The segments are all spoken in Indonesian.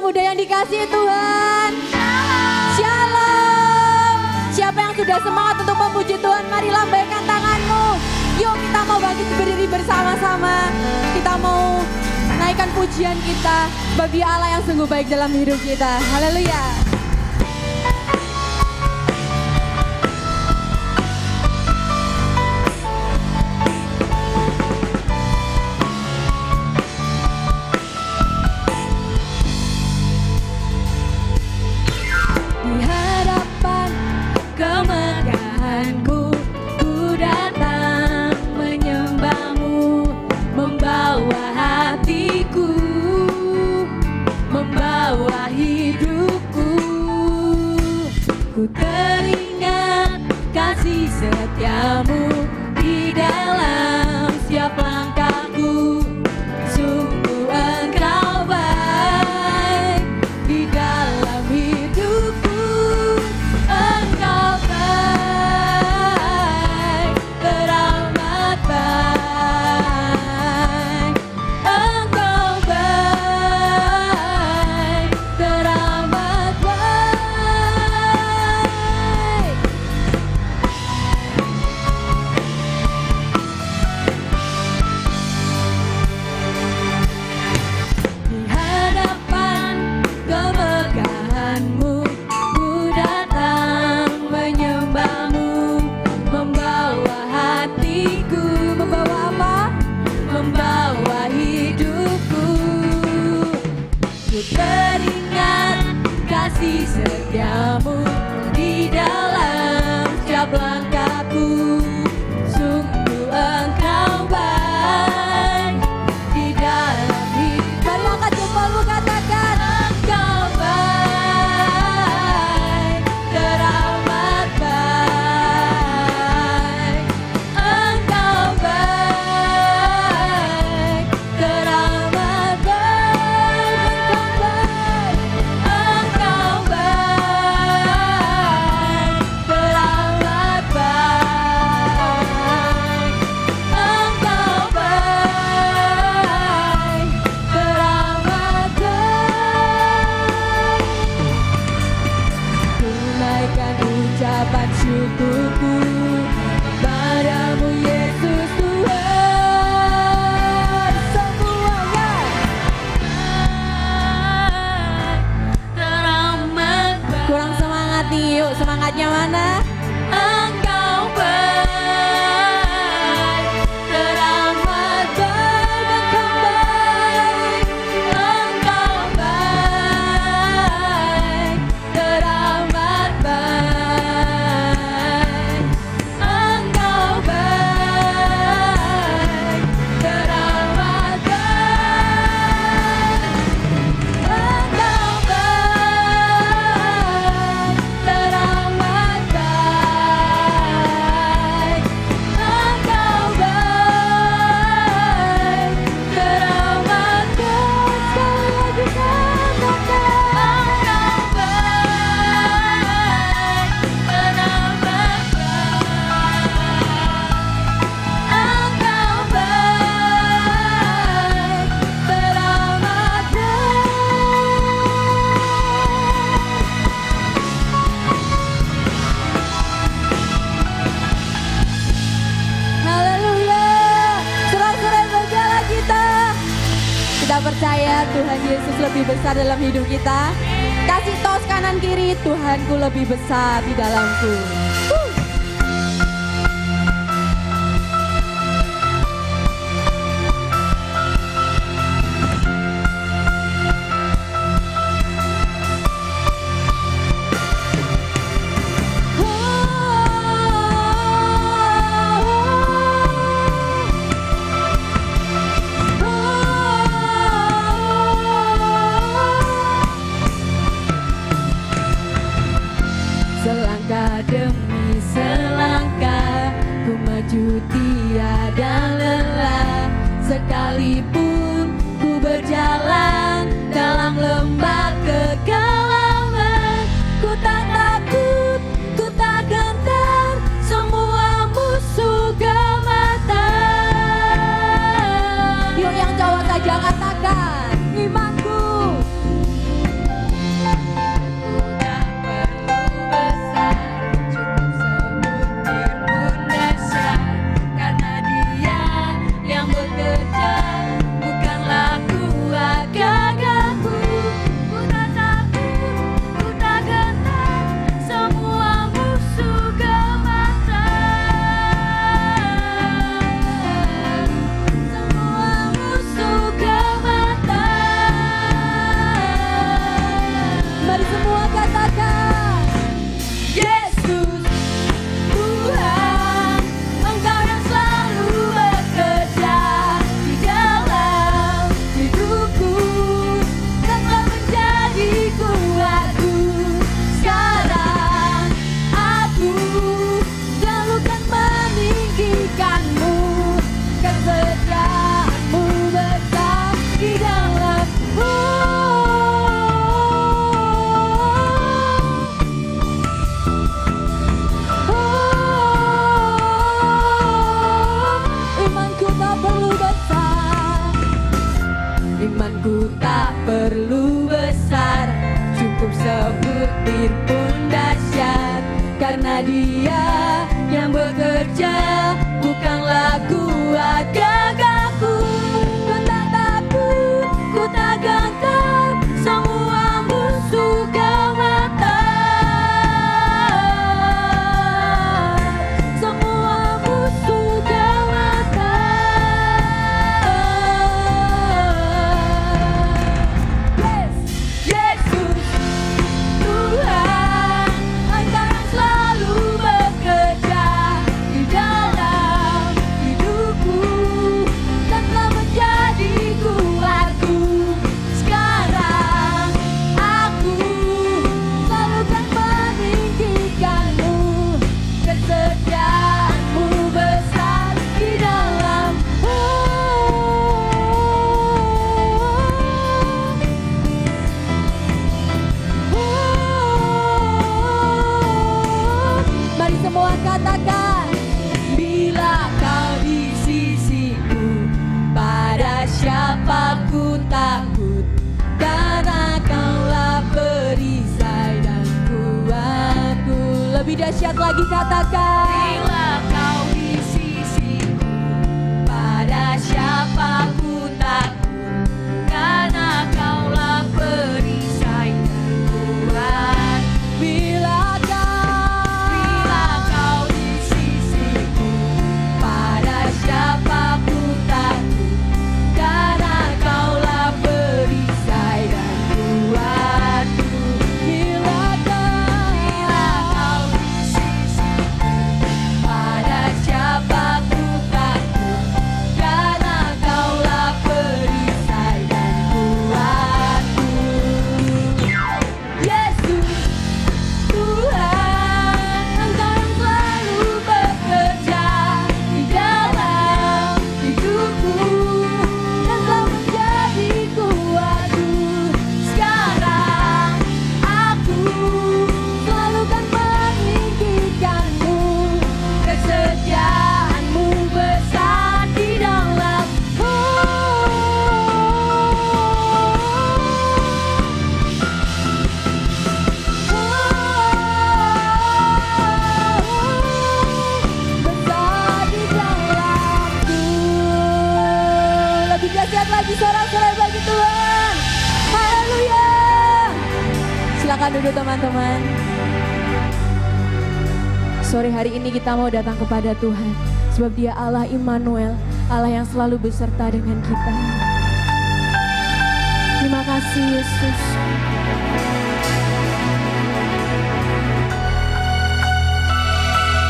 muda yang dikasihi Tuhan. Shalom. Siapa yang sudah semangat untuk memuji Tuhan, mari lambaikan tanganmu. Yuk kita mau bangkit berdiri bersama-sama. Kita mau naikkan pujian kita bagi Allah yang sungguh baik dalam hidup kita. Haleluya. Teringat kasih setiamu di dalam setiap langkahku. Sungguh engkau baik di dalam hidupku. Engkau baik, teramat baik. Engkau baik, teramat baik. Teringat kasih setiamu di dalam setiap langkahku. Sungguh engkau baik di dalam hidup. Mari angkat jempolmu, katakan engkau baik, teramat baik. Engkau baik, teramat baik. Engkau baik, teramat baik. Engkau baik, teramat baik. Tunaikan ucapan syukurku padamu Yesus Tuhan. Semuanya teramat baik. kurang semangat nih, yuk semangatnya mana? Engkau baik, teramat baik. Engkau baik, teramat baik. Engkau baik, teramat baik. Engkau baik, teramat baik. Engkau baik, teramat baik. Sekali lagi katakan engkau baik, teramat baik. Engkau baik, teramat baik. Haleluya. Sorak-sorai berjalan kita. Kita percaya Tuhan Yesus lebih besar dalam hidup kita. Kasih tos kanan kiri, Tuhanku lebih besar di dalamku. Selangkah demi selangkah ku maju tiada lelah. Sekalipun ku berjalan dalam lembah kegelapan, ku tak takut, ku tak gentar, semua musuh gemetar. Yuk yang cowok saja katakan imanku semua katakan, Yesus Tuhan, Engkau yang selalu bekerja di dalam hidupku dan telah menjadi kuatku. Sekarang aku selalu kan meninggikanmu, kesetiaanmu besar di dalamku. imanku tak perlu besar. Imanku tak perlu besar, cukup sebutir pun dahsyat, karena Dia yang bekerja, bukanlah kuat gagahku. Ku tak takut, ku tak gentar, semua musuh kau mata. Semua musuh kau mata. Yesus Tuhan, Engkau yang selalu bekerja di dalam hidupku dan telah menjadi kuatku. Sekarang aku selalu kan meninggikanmu, kesetiaanmu besar di dalamku. Mari semua katakan, Bila kau di sisiku, pada siapa ku takut, karena kaulah perisai dan kuatku. lebih dahsyat lagi katakan, Bila kau di sisiku, pada siapa ku takut, karena kaulah perisai dan kuat. Bila kau di sisiku, pada siapa ku takut, karena kaulah perisai dan kuatku. Bila kau di sisiku, pada siapa ku takut, karena kaulah perisai dan kuatku. Yesus Tuhan, Engkau yang selalu bekerja di dalam hidupku dan telah menjadi kuatku. Sekarang aku selalu kan meninggikanmu, kesetiaanmu besar di dalamku. besar di dalamku. Lebih dahsyat lagi sorak-sorai bagi Tuhan. Haleluya. Silakan duduk teman-teman. Sore hari ini kita mau datang kepada Tuhan, sebab Dia Allah Immanuel, Allah yang selalu beserta dengan kita. Terima kasih Yesus.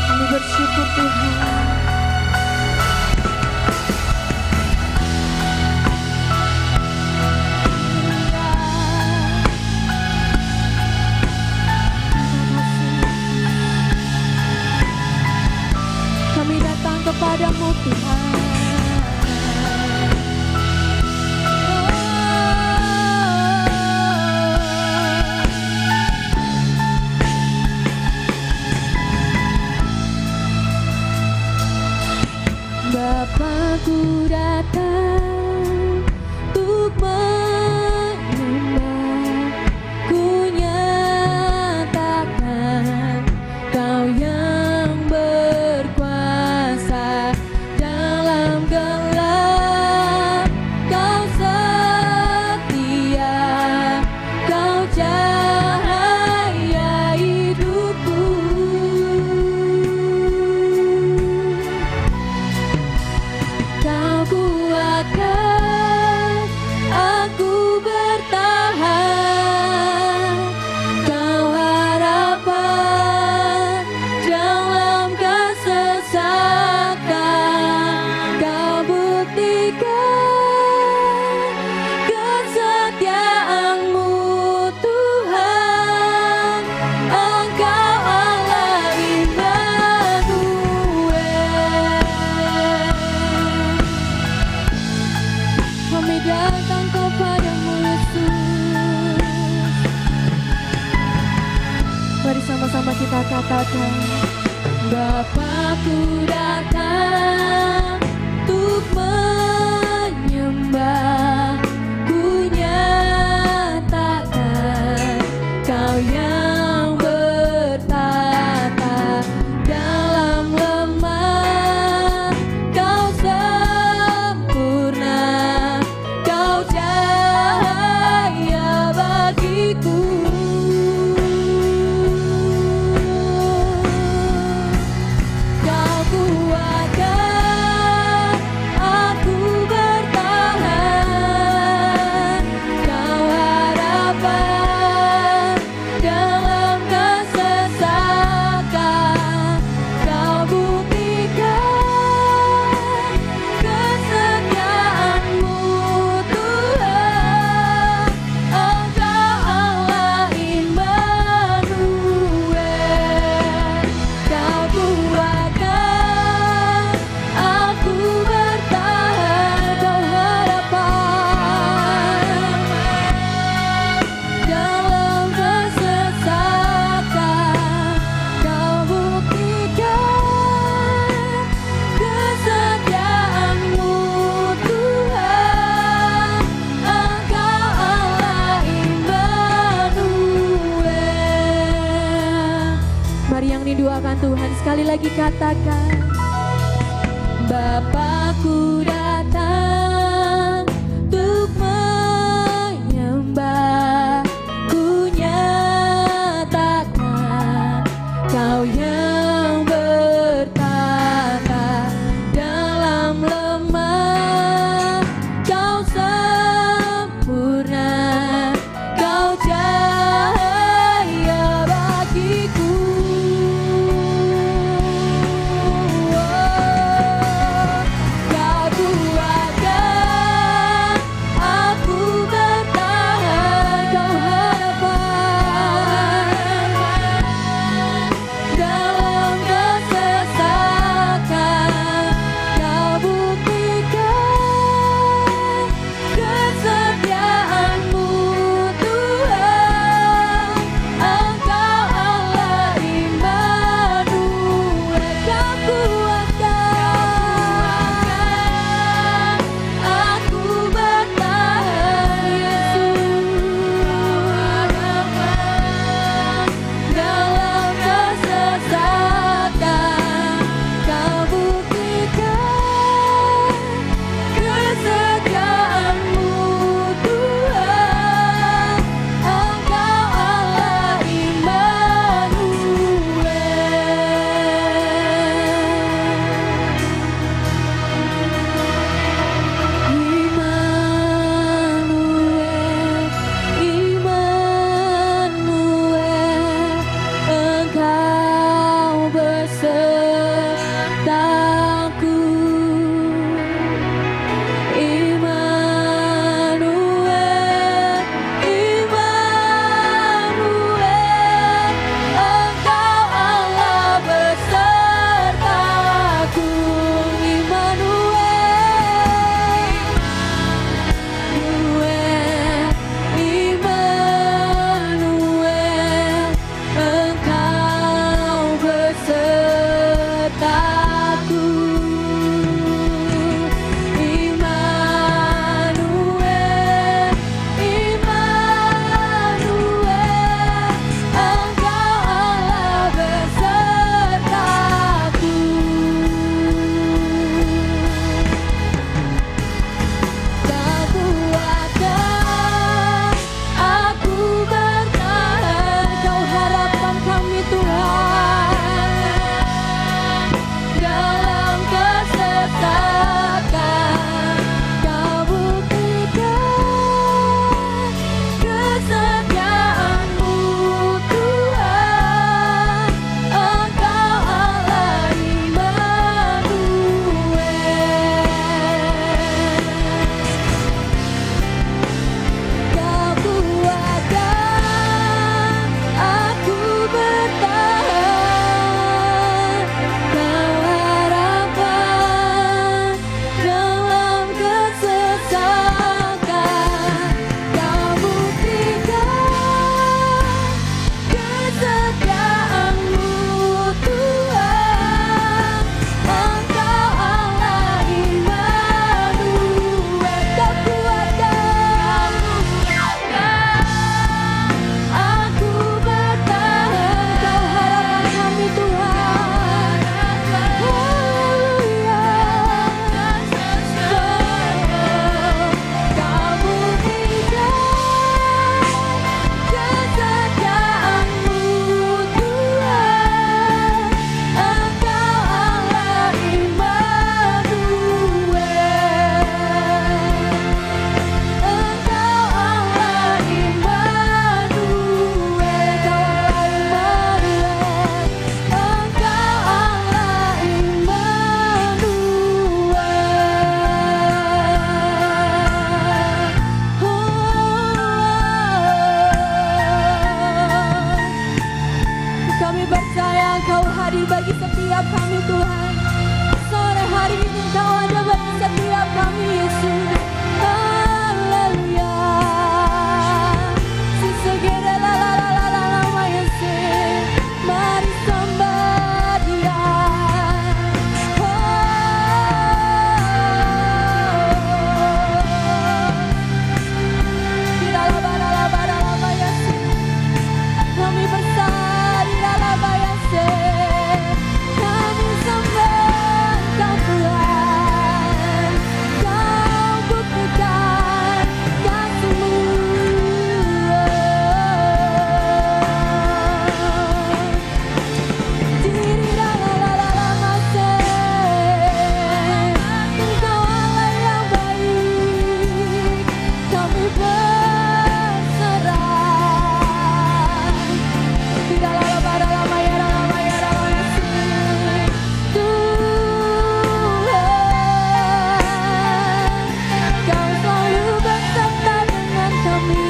Kami bersyukur Tuhan. Kami datang kepadamu Tuhan. katakan, Bapakku datang untuk menyembah, ku nyatakan Kau yang bertata dalam lemah, Kau sempurna, Kau cahaya bagiku. Kau kuatkan aku bertahan, Kau harapan dalam kesesakan, Kau buktikan kesetiaan-Mu Tuhan, Engkau Allah Immanuel. Kau kuatkan aku bertahan, Kau harapan dalam kesesakan, Kau buktikan kesetiaan-Mu Tuhan, Engkau Allah Immanuel. mari yang rindu akan Tuhan sekali lagi katakan, Bapakku datang untuk menyembah, ku nyatakan Kau yang bertata dalam lemah, Kau sempurna, Kau cahaya bagiku. Kau hadir bagi setiap kami Tuhan. Sore hari ini Engkau ada bagi setiap kami Yesus. Haleluya. Sisegera la la la la la la ma Yesus. Mari sembah Dia. Di dalam bara Yesus. Kami bersama di dalam Yesus. Kami sembah Engkau Tuhan. Kau buktikan kasih-Mu. Diri dalam Yesus. Engkau Allah yang baik. Kami berserah. Di dalam bara lama ya Yesus. Tuhan, Kau selalu bersama dengan kami.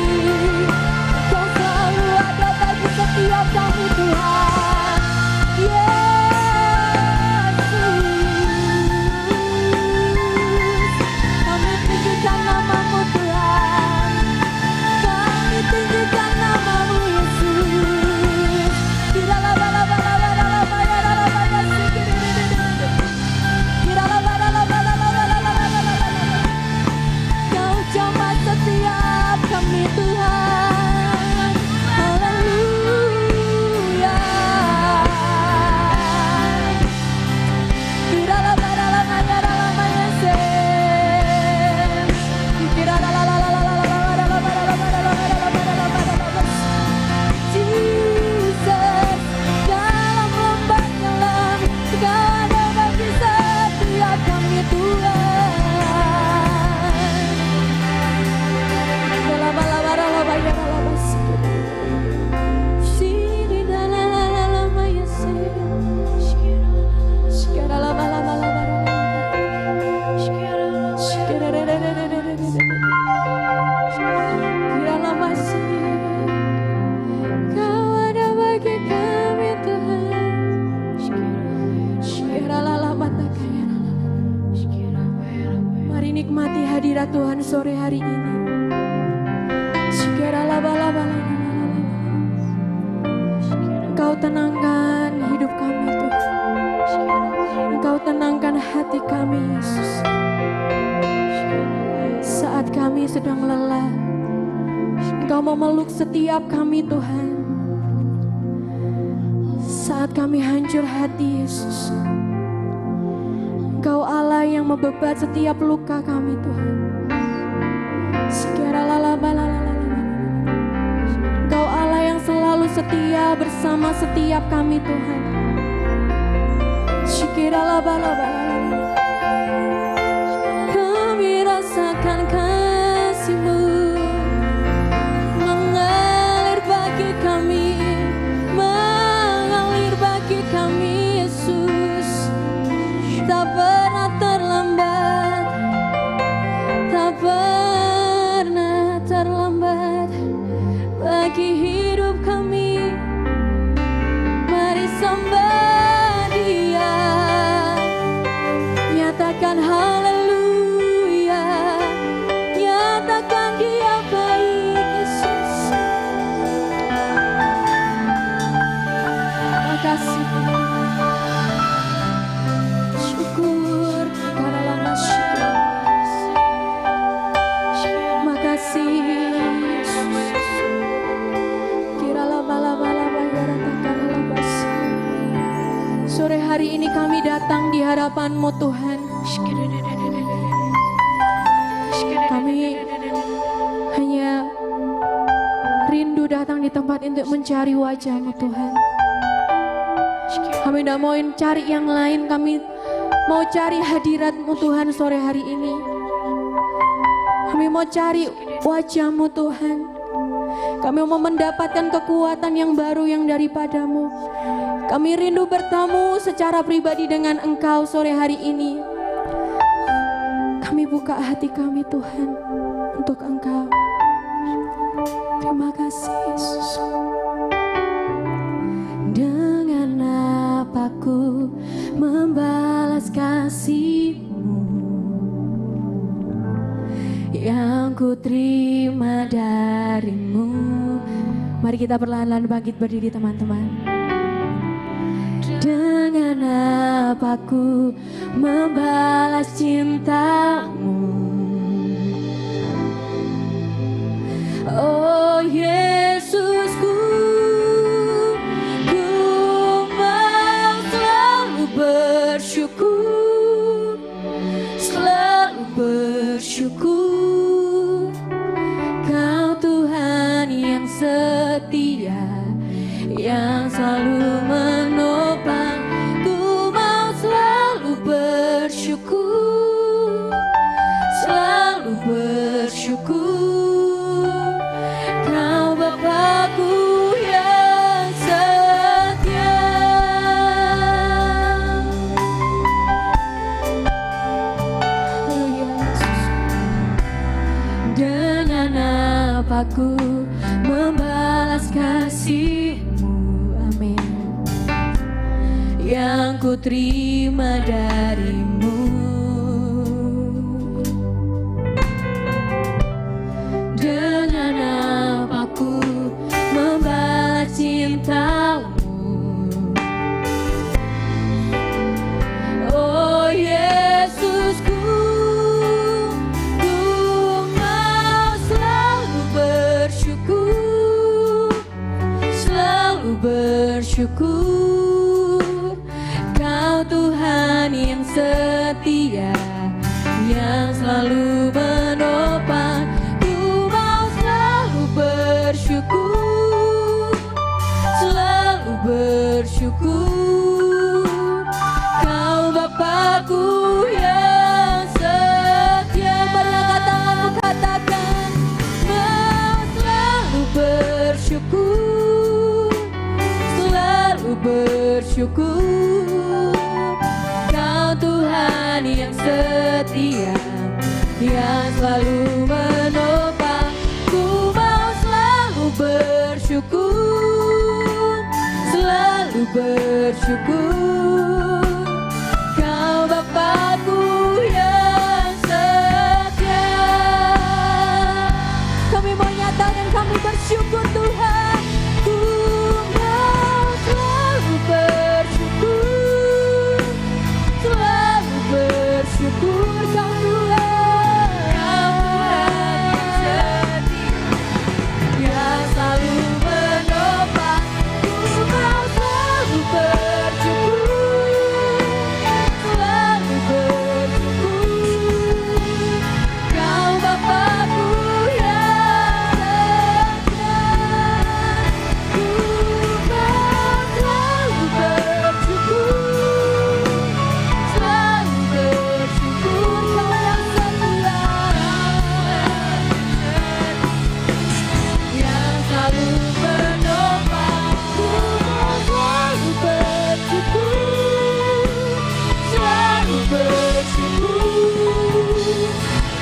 Kau selalu ada bagi setiap kami Tuhan. Yesus, kami tinggikan nama-Mu Tuhan. Kami tinggikan nama-Mu Yesus. Di dalam Kau jamah setiap kami Tuhan. Haleluya. Di dalam Yesus. Di Jesus, dalam lembah dalam Engkau ada bagi setiap kami Tuhan. Kau ada bagi kami Tuhan. Mari nikmati hadirat Tuhan sore hari ini. Engkau tenangkan hidup kami Tuhan. Engkau tenangkan hati kami Yesus. Saat kami sedang lelah, Engkau memeluk setiap kami Tuhan. Saat kami hancur hati Yesus, Engkau Allah yang membebat setiap luka kami Tuhan. Engkau Allah yang selalu setia bersama setiap kami Tuhan. Kami rasakan kasih-Mu mengalir bagi kami, mengalir bagi kami Yesus. Tak pernah terlambat, tak pernah terlambat bagi hidup kami. Mari sembah Dia, nyatakan haleluya, nyatakan Dia baik Yesus. Makasih syukur karena lama syukur. Makasih Yesus. Kira lama-lama ya ratakan labas. Sore hari ini kami datang di hadapan-Mu Tuhan. Kami hanya rindu datang di tempat untuk mencari wajah-Mu Tuhan. Kami tidak mau cari yang lain, kami mau cari hadirat-Mu Tuhan sore hari ini. Kami mau cari wajah-Mu Tuhan. Kami mau mendapatkan kekuatan yang baru yang daripada-Mu. Kami rindu bertemu secara pribadi dengan Engkau sore hari ini. Kami buka hati kami Tuhan untuk Engkau. Terima kasih Yesus. Dengan apa kasih-Mu yang ku terima dari-Mu. Mari kita perlahan-lahan bangkit berdiri teman-teman. Dengan apa ku membalas cinta-Mu, oh Yesusku, ku mau selalu bersyukur, selalu bersyukur. Kau Tuhan yang setia, yang selalu menopang. Ku mau selalu bersyukur, selalu bersyukur. Kau Bapakku yang setia. Oh Yesus, dengan apa ku membalas kasih-Mu, amin, yang ku terima dari-Mu. Dengan apa ku membalas cinta-Mu, oh Yesusku, ku mau selalu bersyukur, selalu bersyukur. Kau Tuhan yang setia, yang selalu menopang. Ku mau selalu bersyukur, selalu bersyukur. Kau Bapakku yang setia. Mari angkat tanganmu, katakan, Mau selalu bersyukur, selalu bersyukur. Kau Tuhan yang setia, yang selalu menopang. Ku mau selalu bersyukur, selalu bersyukur. Kau Bapakku yang setia. kami mau nyatakan kami bersyukur Tuhan. Ku mau selalu bersyukur, selalu bersyukur. Kau Tuhan, Kau Tuhan yang setia, yang selalu menopang. Ku mau selalu bersyukur, selalu bersyukur. Kau Bapakku yang setia. Ku mau selalu bersyukur, selalu bersyukur. Kau yang setia, yang selalu menopang. Ku mau selalu bersyukur, selalu bersyukur.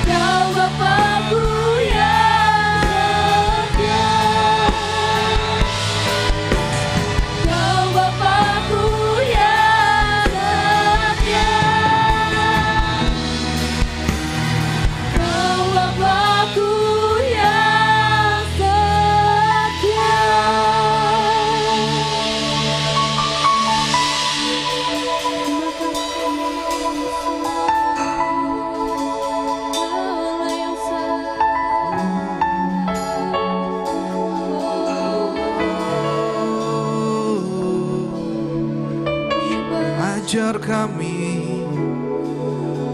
Kau Bapakku yang setia, Kau Bapakku yang setia, Kau Bapakku yang setia. Allah yang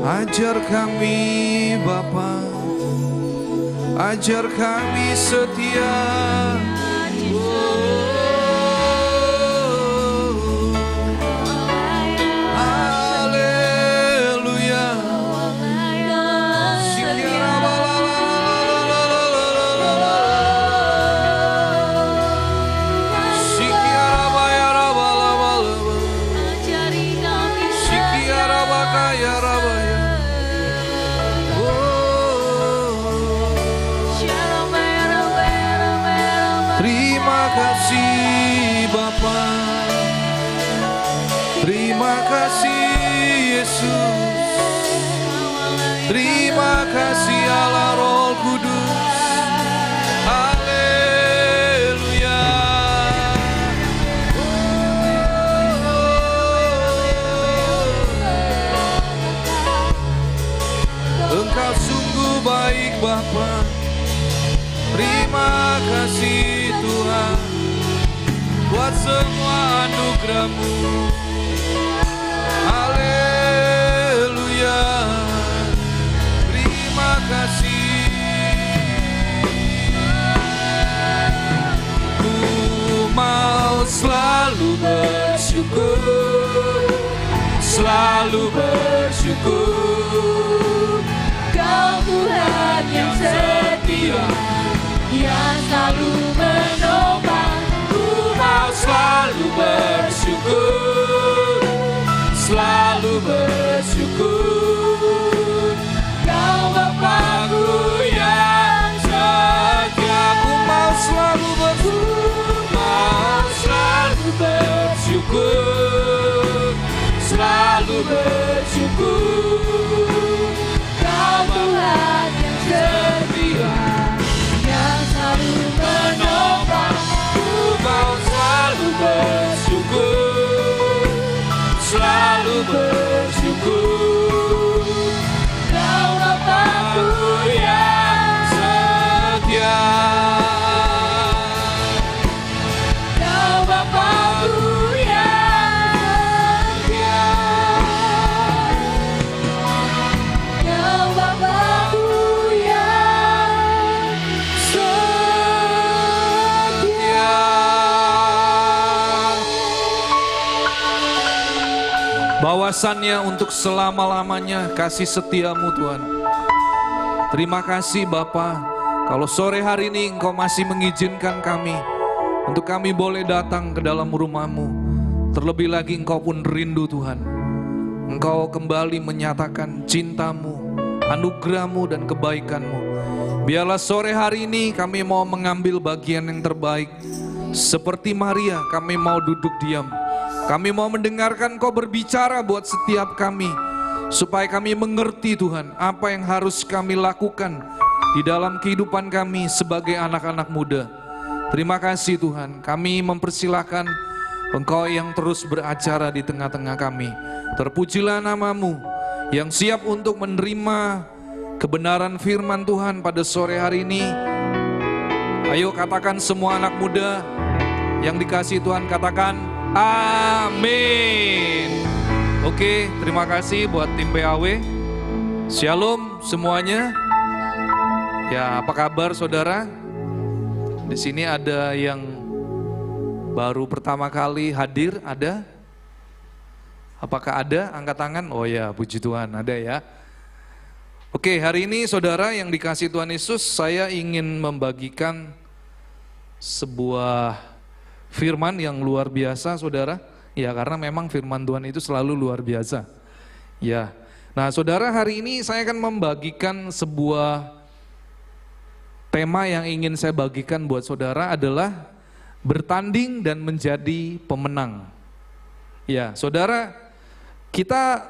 ajar kami Bapa, ajar kami setia. Haleluya. Terima kasih Bapa, terima kasih Yesus. semua anugerah-Mu. Haleluya. Terima kasih. Ku mau selalu bersyukur, selalu bersyukur. Kau Tuhan yang setia, yang selalu menopang. Ku mau selalu bersyukur, selalu bersyukur. Kau Bapa-Ku yang setia. Ku mau selalu bersyukur, mau selalu bersyukur, selalu bersyukur. Kau Tuhan yang setia, yang selalu menopang. Ku mau selalu bersyukur, selalu bersyukur. Kau Bapa-Ku yang setia. Kau Bapa-Ku yang setia. Kau Bapa-Ku yang Setia. Bahwasannya untuk selama-lamanya kasih setiamu Tuhan. Terima kasih Bapa, kalau sore hari ini Engkau masih mengizinkan kami untuk kami boleh datang ke dalam rumah-Mu. Terlebih lagi Engkau pun rindu Tuhan. Engkau kembali menyatakan cinta-Mu, anugerah-Mu dan kebaikan-Mu. Biarlah sore hari ini kami mau mengambil bagian yang terbaik. Seperti Maria, kami mau duduk diam. Kami mau mendengarkan Kau berbicara buat setiap kami. Supaya kami mengerti Tuhan, apa yang harus kami lakukan di dalam kehidupan kami sebagai anak-anak muda. Terima kasih Tuhan, kami mempersilahkan Engkau yang terus beracara di tengah-tengah kami. Terpujilah nama-Mu yang siap untuk menerima kebenaran firman Tuhan pada sore hari ini. Ayo katakan semua anak muda yang dikasihi Tuhan, katakan amin. Oke, terima kasih buat tim PAW. Shalom semuanya. Ya, apa kabar saudara? Di sini ada yang baru pertama kali hadir, ada? Apakah ada? Angkat tangan. Oh ya, puji Tuhan, ada ya. Oke, hari ini saudara yang dikasihi Tuhan Yesus, saya ingin membagikan sebuah firman yang luar biasa saudara. Ya, karena memang firman Tuhan itu selalu luar biasa. Ya. Nah, saudara, hari ini saya akan membagikan sebuah tema yang ingin saya bagikan buat saudara adalah bertanding dan menjadi pemenang. Ya, saudara, kita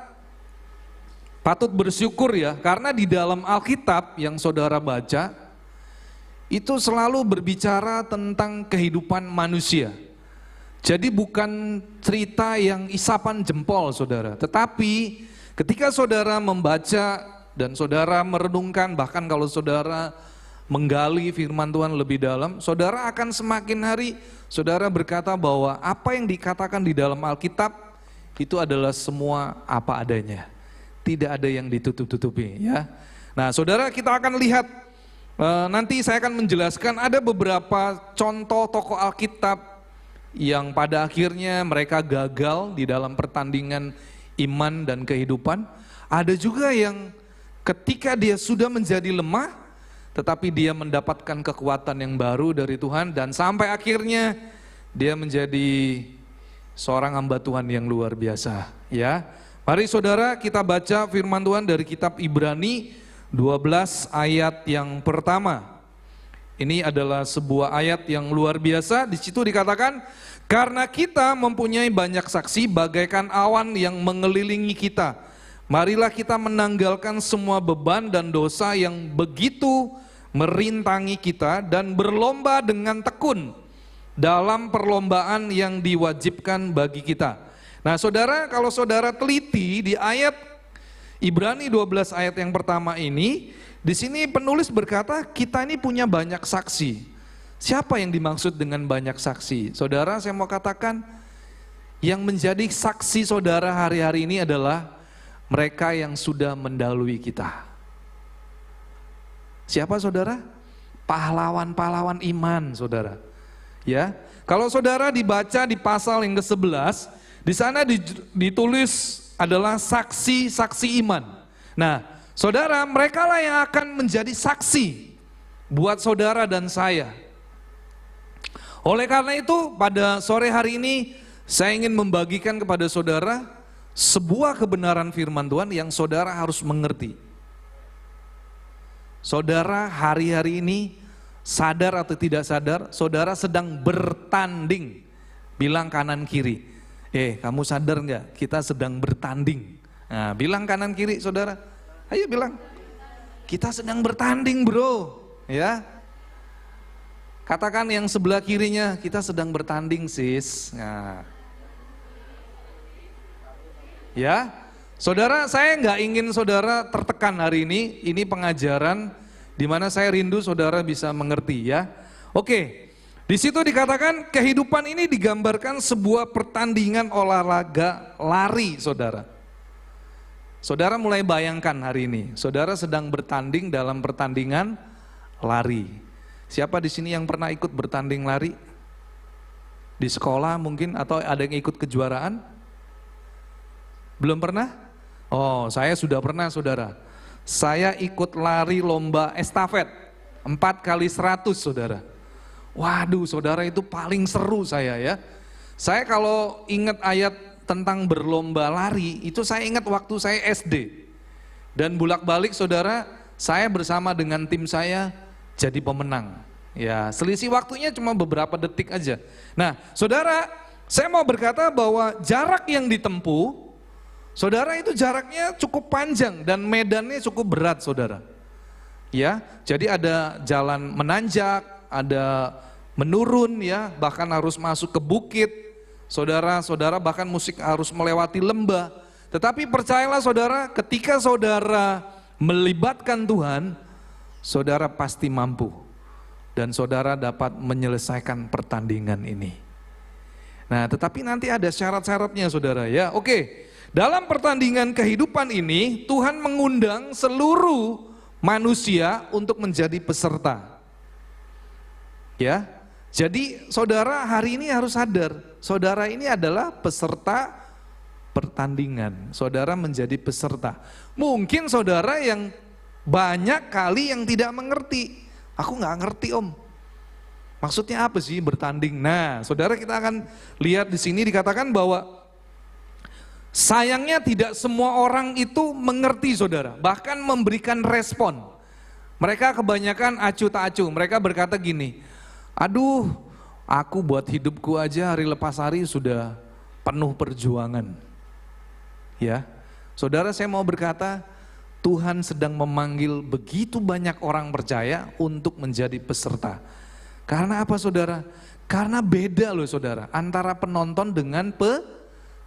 patut bersyukur ya, karena di dalam Alkitab yang saudara baca itu selalu berbicara tentang kehidupan manusia. Jadi bukan cerita yang isapan jempol saudara, tetapi ketika saudara membaca dan saudara merenungkan, bahkan kalau saudara menggali firman Tuhan lebih dalam, saudara akan semakin hari saudara berkata bahwa apa yang dikatakan di dalam Alkitab itu adalah semua apa adanya. Tidak ada yang ditutup-tutupi ya. Nah saudara, kita akan lihat nanti saya akan menjelaskan ada beberapa contoh tokoh Alkitab yang pada akhirnya mereka gagal di dalam pertandingan iman dan kehidupan. Ada juga yang ketika dia sudah menjadi lemah, tetapi dia mendapatkan kekuatan yang baru dari Tuhan dan sampai akhirnya dia menjadi seorang hamba Tuhan yang luar biasa. Ya, mari saudara kita baca firman Tuhan dari kitab Ibrani 12 ayat yang pertama. Ini adalah sebuah ayat yang luar biasa. Di situ dikatakan, karena kita mempunyai banyak saksi bagaikan awan yang mengelilingi kita. Marilah kita menanggalkan semua beban dan dosa yang begitu merintangi kita dan berlomba dengan tekun dalam perlombaan yang diwajibkan bagi kita. Nah saudara, kalau saudara teliti di ayat Ibrani 12 ayat yang pertama ini, di sini penulis berkata kita ini punya banyak saksi. Siapa yang dimaksud dengan banyak saksi? Saudara, saya mau katakan, yang menjadi saksi saudara hari-hari ini adalah mereka yang sudah mendahului kita. Siapa saudara? Pahlawan-pahlawan iman, saudara. Ya, kalau saudara dibaca di pasal yang ke-11, di sana ditulis adalah saksi-saksi iman. Nah, saudara, merekalah yang akan menjadi saksi buat saudara dan saya. Oleh karena itu, pada sore hari ini saya ingin membagikan kepada saudara sebuah kebenaran firman Tuhan yang saudara harus mengerti. Saudara hari-hari ini sadar atau tidak sadar, saudara sedang bertanding. Bilang kanan kiri, kamu sadar nggak? Kita sedang bertanding. Nah, bilang kanan kiri saudara, ayo bilang, kita sedang bertanding bro. Ya, katakan yang sebelah kirinya, kita sedang bertanding sis. Nah, ya, saudara, saya nggak ingin saudara tertekan hari ini. Ini pengajaran di mana saya rindu saudara bisa mengerti ya. Oke, di situ dikatakan kehidupan ini digambarkan sebuah pertandingan olahraga lari, saudara. Saudara mulai bayangkan hari ini, saudara sedang bertanding dalam pertandingan lari. Siapa di sini yang pernah ikut bertanding lari? Di sekolah mungkin, atau ada yang ikut kejuaraan? Belum pernah? Oh, saya sudah pernah saudara. Saya ikut lari lomba estafet 4x100 saudara. Waduh saudara, itu paling seru saya ya. Saya kalau ingat ayat tentang berlomba lari, itu saya ingat waktu saya SD. Dan bolak-balik saudara, saya bersama dengan tim saya jadi pemenang. Ya, selisih waktunya cuma beberapa detik aja. Nah saudara, saya mau berkata bahwa jarak yang ditempuh, saudara, itu jaraknya cukup panjang dan medannya cukup berat saudara. Ya, jadi ada jalan menanjak, ada menurun ya, bahkan harus masuk ke bukit. Saudara bahkan musik harus melewati lembah. Tetapi percayalah saudara, ketika saudara melibatkan Tuhan, saudara pasti mampu. Dan saudara dapat menyelesaikan pertandingan ini. Nah, tetapi nanti ada syarat-syaratnya saudara ya. Oke. Dalam pertandingan kehidupan ini, Tuhan mengundang seluruh manusia untuk menjadi peserta. Ya, jadi saudara hari ini harus sadar, saudara ini adalah peserta pertandingan. Saudara menjadi peserta. Mungkin saudara yang banyak kali yang tidak mengerti. Aku nggak ngerti om. Maksudnya apa sih bertanding? Nah, saudara, kita akan lihat di sini dikatakan bahwa sayangnya tidak semua orang itu mengerti saudara, bahkan memberikan respon. Mereka kebanyakan acuh tak acuh, mereka berkata gini, aduh aku buat hidupku aja hari lepas hari sudah penuh perjuangan. Ya, saudara, saya mau berkata, Tuhan sedang memanggil begitu banyak orang percaya untuk menjadi peserta. Karena apa saudara? Karena beda loh saudara, antara penonton dengan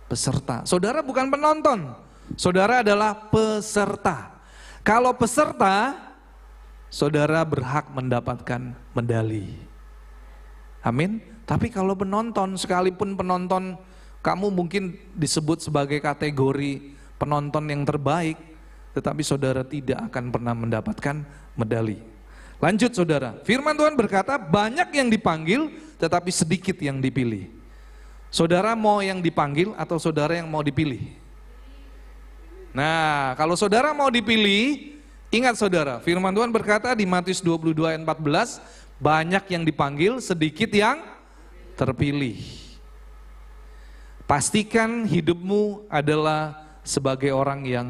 peserta. Saudara bukan penonton, saudara adalah peserta. Kalau peserta, saudara berhak mendapatkan medali. Amin. Tapi kalau penonton, sekalipun penonton, kamu mungkin disebut sebagai kategori penonton yang terbaik, tetapi saudara tidak akan pernah mendapatkan medali. Lanjut saudara, firman Tuhan berkata banyak yang dipanggil, tetapi sedikit yang dipilih. Saudara mau yang dipanggil atau saudara yang mau dipilih? Nah, kalau saudara mau dipilih, ingat saudara, firman Tuhan berkata di Matius 22 ayat 14, banyak yang dipanggil, sedikit yang terpilih. Pastikan hidupmu adalah sebagai orang yang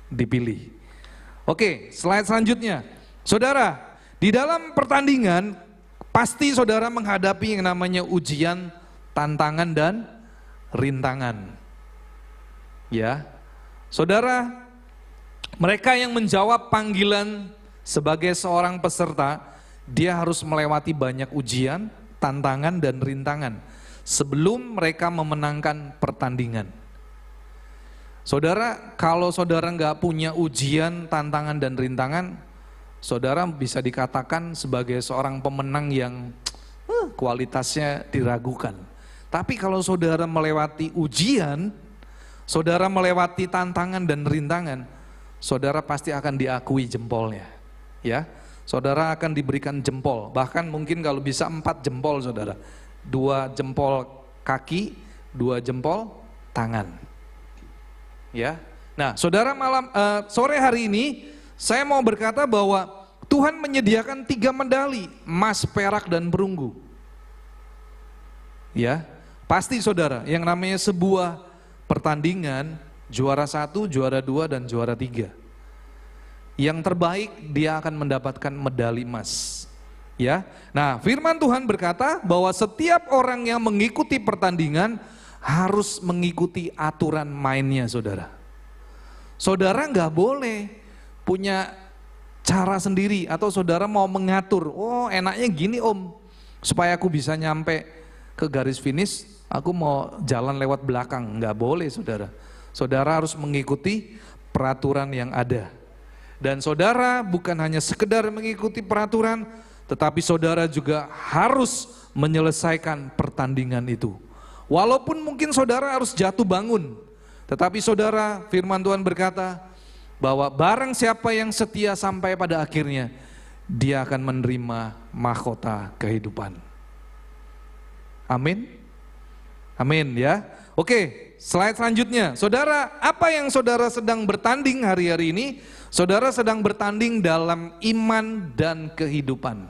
dipilih. Oke, slide selanjutnya. Saudara, di dalam pertandingan pasti saudara menghadapi yang namanya ujian, tantangan dan rintangan. Ya. Saudara, mereka yang menjawab panggilan sebagai seorang peserta, dia harus melewati banyak ujian, tantangan dan rintangan sebelum mereka memenangkan pertandingan. Saudara, kalau saudara nggak punya ujian, tantangan dan rintangan, saudara bisa dikatakan sebagai seorang pemenang yang kualitasnya diragukan. Tapi kalau saudara melewati ujian, saudara melewati tantangan dan rintangan, saudara pasti akan diakui jempolnya. Ya, saudara akan diberikan jempol, bahkan mungkin kalau bisa 4 jempol saudara. 2 jempol kaki, 2 jempol tangan. Ya. Nah, saudara sore hari ini saya mau berkata bahwa Tuhan menyediakan 3 medali, emas, perak, dan perunggu. Ya, pasti saudara, yang namanya sebuah pertandingan, juara 1, juara 2, dan juara 3. Yang terbaik dia akan mendapatkan medali emas. Ya. Nah, firman Tuhan berkata bahwa setiap orang yang mengikuti pertandingan harus mengikuti aturan mainnya, saudara. Saudara nggak boleh punya cara sendiri atau saudara mau mengatur, oh enaknya gini om, supaya aku bisa nyampe ke garis finish, aku mau jalan lewat belakang. Nggak boleh saudara. Saudara harus mengikuti peraturan yang ada. Dan saudara bukan hanya sekedar mengikuti peraturan, tetapi saudara juga harus menyelesaikan pertandingan itu. Walaupun mungkin saudara harus jatuh bangun, tetapi saudara, firman Tuhan berkata bahwa barang siapa yang setia sampai pada akhirnya, dia akan menerima mahkota kehidupan. Amin. Amin ya. Oke, slide selanjutnya. Saudara, apa yang saudara sedang bertanding hari-hari ini? Saudara sedang bertanding dalam iman dan kehidupan.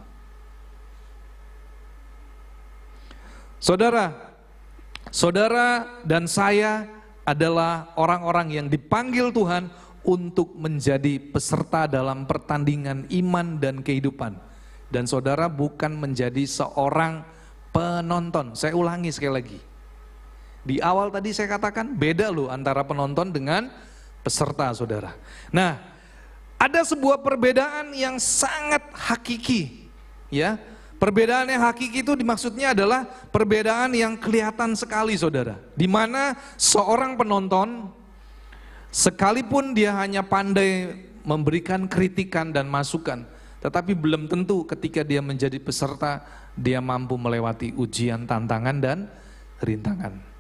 Saudara dan saya adalah orang-orang yang dipanggil Tuhan untuk menjadi peserta dalam pertandingan iman dan kehidupan. Dan saudara bukan menjadi seorang penonton. Saya ulangi sekali lagi. Di awal tadi saya katakan beda loh antara penonton dengan peserta saudara. Nah, ada sebuah perbedaan yang sangat hakiki. Ya, perbedaan yang hakiki itu dimaksudnya adalah perbedaan yang kelihatan sekali saudara. Di mana seorang penonton sekalipun dia hanya pandai memberikan kritikan dan masukan, tetapi belum tentu ketika dia menjadi peserta dia mampu melewati ujian, tantangan dan rintangan.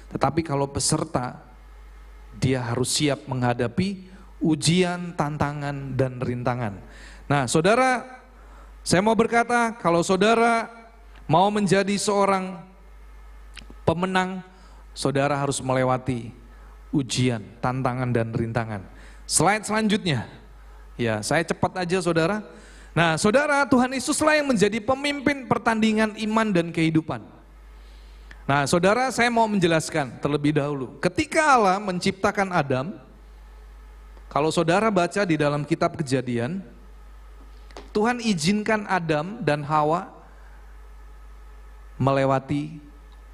Tetapi kalau peserta dia harus siap menghadapi ujian, tantangan dan rintangan. Nah, saudara, saya mau berkata, kalau saudara mau menjadi seorang pemenang, saudara harus melewati ujian, tantangan dan rintangan. Slide selanjutnya. Ya, saya cepat aja saudara. Nah, saudara, Tuhan Yesuslah yang menjadi pemimpin pertandingan iman dan kehidupan. Nah, saudara, saya mau menjelaskan terlebih dahulu. Ketika Allah menciptakan Adam, kalau saudara baca di dalam kitab Kejadian, Tuhan izinkan Adam dan Hawa melewati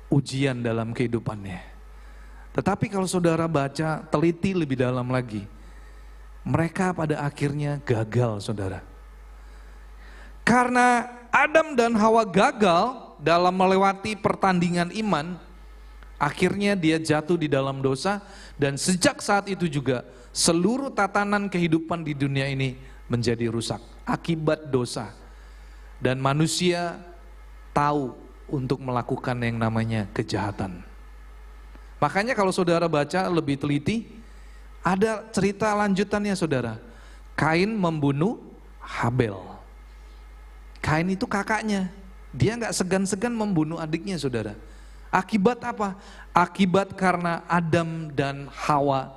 ujian dalam kehidupannya. Tetapi kalau saudara baca teliti lebih dalam lagi, mereka pada akhirnya gagal saudara. Karena Adam dan Hawa gagal dalam melewati pertandingan iman, akhirnya dia jatuh di dalam dosa, dan sejak saat itu juga seluruh tatanan kehidupan di dunia ini menjadi rusak akibat dosa. Dan manusia tahu untuk melakukan yang namanya kejahatan. Makanya kalau saudara baca lebih teliti, ada cerita lanjutannya saudara. Kain membunuh Habel. Kain itu kakaknya, dia nggak segan-segan membunuh adiknya saudara. Akibat apa? Akibat karena Adam dan Hawa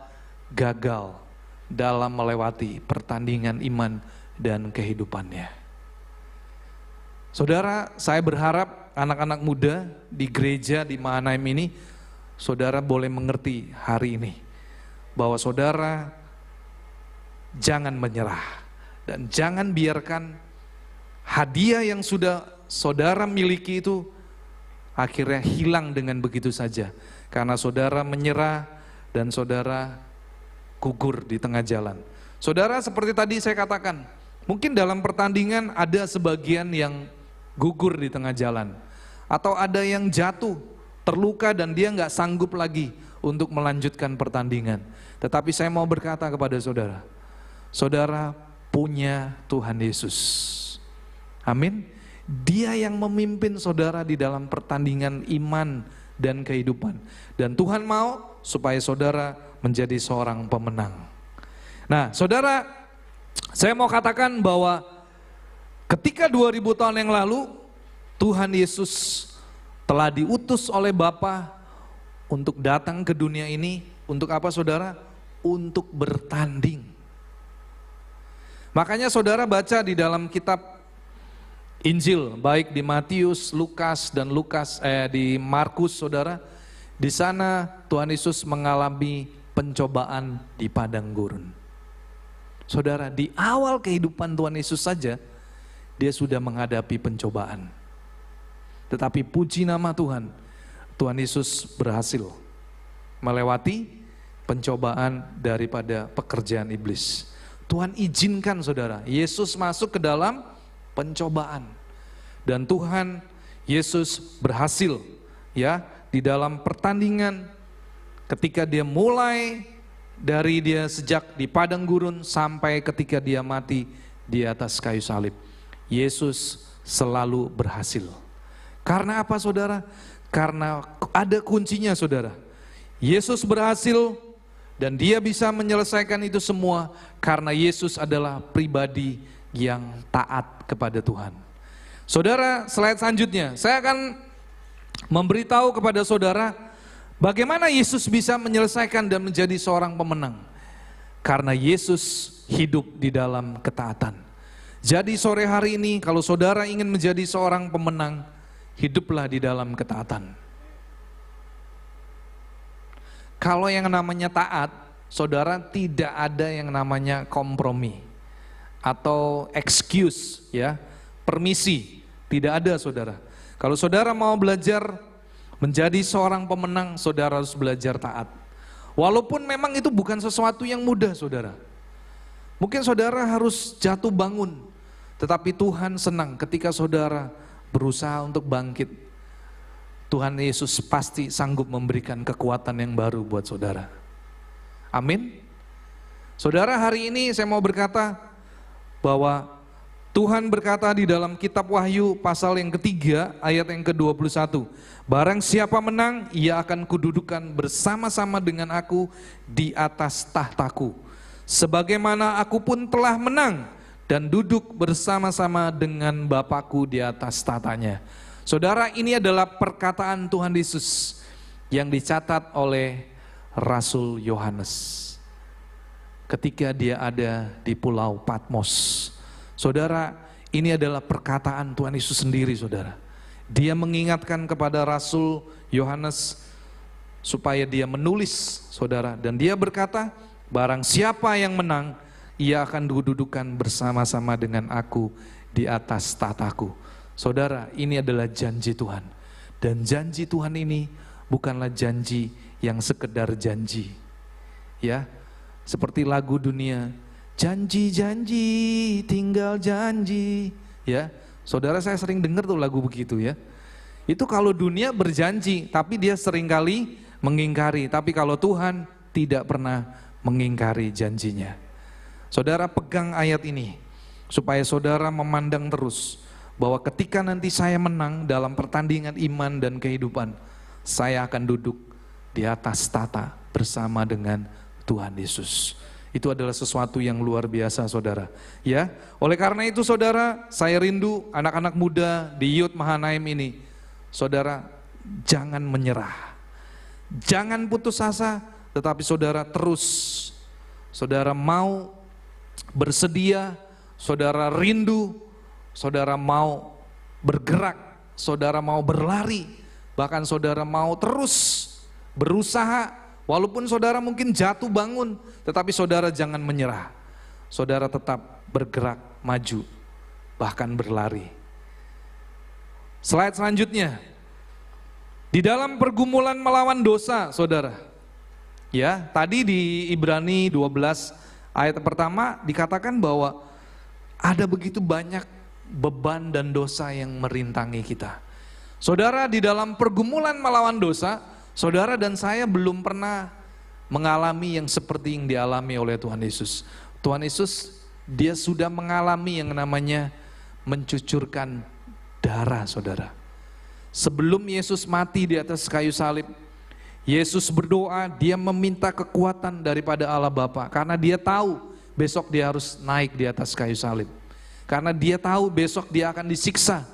gagal dalam melewati pertandingan iman dan kehidupannya. Saudara, saya berharap anak-anak muda di gereja di Mahanaim ini, saudara boleh mengerti hari ini bahwa saudara jangan menyerah dan jangan biarkan hadiah yang sudah saudara miliki itu akhirnya hilang dengan begitu saja karena saudara menyerah dan saudara gugur di tengah jalan. Saudara, seperti tadi saya katakan, mungkin dalam pertandingan ada sebagian yang gugur di tengah jalan, atau ada yang jatuh, terluka dan dia nggak sanggup lagi untuk melanjutkan pertandingan. Tetapi saya mau berkata kepada saudara, saudara punya Tuhan Yesus. Amin. Dia yang memimpin saudara di dalam pertandingan iman dan kehidupan. Dan Tuhan mau supaya saudara menjadi seorang pemenang. Nah, saudara, saya mau katakan bahwa ketika 2000 tahun yang lalu, Tuhan Yesus telah diutus oleh Bapa untuk datang ke dunia ini. Untuk apa saudara? Untuk bertanding. Makanya saudara baca di dalam kitab Injil, baik di Matius, Lukas, dan di Markus saudara, di sana Tuhan Yesus mengalami pencobaan di padang gurun. Saudara, di awal kehidupan Tuhan Yesus saja, dia sudah menghadapi pencobaan. Tetapi puji nama Tuhan, Tuhan Yesus berhasil melewati pencobaan daripada pekerjaan iblis. Tuhan izinkan saudara, Yesus masuk ke dalam pencobaan. Dan Tuhan Yesus berhasil ya di dalam pertandingan ketika dia mulai dari dia sejak di padang gurun sampai ketika dia mati di atas kayu salib. Yesus selalu berhasil. Karena apa saudara? Karena ada kuncinya saudara. Yesus berhasil dan dia bisa menyelesaikan itu semua karena Yesus adalah pribadi yang taat kepada Tuhan. Saudara, slide selanjutnya, saya akan memberitahu kepada saudara bagaimana Yesus bisa menyelesaikan dan menjadi seorang pemenang. Karena Yesus hidup di dalam ketaatan. Jadi sore hari ini kalau saudara ingin menjadi seorang pemenang, hiduplah di dalam ketaatan. Kalau yang namanya taat, saudara, tidak ada yang namanya kompromi atau excuse ya, permisi, tidak ada saudara. Kalau saudara mau belajar menjadi seorang pemenang, saudara harus belajar taat. Walaupun memang itu bukan sesuatu yang mudah saudara. Mungkin saudara harus jatuh bangun, tetapi Tuhan senang ketika saudara berusaha untuk bangkit. Tuhan Yesus pasti sanggup memberikan kekuatan yang baru buat saudara. Amin. Saudara, hari ini saya mau berkata bahwa Tuhan berkata di dalam kitab Wahyu pasal yang ketiga ayat yang ke-21. Barang siapa menang, ia akan kududukan bersama-sama dengan aku di atas tahtaku. Sebagaimana aku pun telah menang dan duduk bersama-sama dengan Bapakku di atas tatanya. Saudara, ini adalah perkataan Tuhan Yesus yang dicatat oleh Rasul Yohanes ketika dia ada di Pulau Patmos. Saudara, ini adalah perkataan Tuhan Yesus sendiri saudara. Dia mengingatkan kepada Rasul Yohanes supaya dia menulis saudara. Dan dia berkata, barang siapa yang menang, ia akan didudukan bersama-sama dengan aku di atas tataku. Saudara, ini adalah janji Tuhan. Dan janji Tuhan ini bukanlah janji yang sekedar janji. Ya, seperti lagu dunia, janji-janji tinggal janji. Ya, saudara, saya sering dengar tuh lagu begitu ya. Itu kalau dunia berjanji, tapi dia seringkali mengingkari. Tapi kalau Tuhan tidak pernah mengingkari janjinya. Saudara, pegang ayat ini supaya saudara memandang terus bahwa ketika nanti saya menang dalam pertandingan iman dan kehidupan, saya akan duduk di atas tata bersama dengan Tuhan Yesus. Itu adalah sesuatu yang luar biasa saudara. Ya, oleh karena itu saudara, saya rindu anak-anak muda di Youth Mahanaim ini. Saudara, jangan menyerah. Jangan putus asa, tetapi saudara terus. Saudara mau bersedia, saudara rindu, saudara mau bergerak, saudara mau berlari, bahkan saudara mau terus berusaha, walaupun saudara mungkin jatuh bangun, tetapi saudara jangan menyerah. Saudara tetap bergerak, maju, bahkan berlari. Slide selanjutnya. Di dalam pergumulan melawan dosa, saudara. Ya, tadi di Ibrani 12 ayat pertama dikatakan bahwa ada begitu banyak beban dan dosa yang merintangi kita. Saudara, di dalam pergumulan melawan dosa, saudara dan saya belum pernah mengalami yang seperti yang dialami oleh Tuhan Yesus. Tuhan Yesus, dia sudah mengalami yang namanya mencucurkan darah, saudara. Sebelum Yesus mati di atas kayu salib, Yesus berdoa, dia meminta kekuatan daripada Allah Bapa, karena dia tahu besok dia harus naik di atas kayu salib. Karena dia tahu besok dia akan disiksa.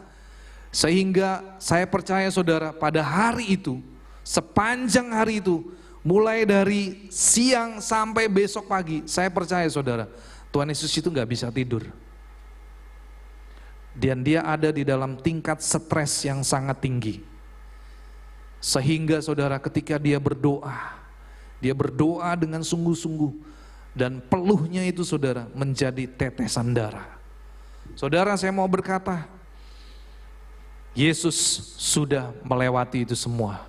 Sehingga saya percaya saudara, pada hari itu, sepanjang hari itu, mulai dari siang sampai besok pagi, saya percaya saudara, Tuhan Yesus itu gak bisa tidur. Dan dia ada di dalam tingkat stres yang sangat tinggi. Sehingga saudara, ketika dia berdoa dengan sungguh-sungguh, dan peluhnya itu saudara menjadi tetesan darah. Saudara, saya mau berkata, Yesus sudah melewati itu semua,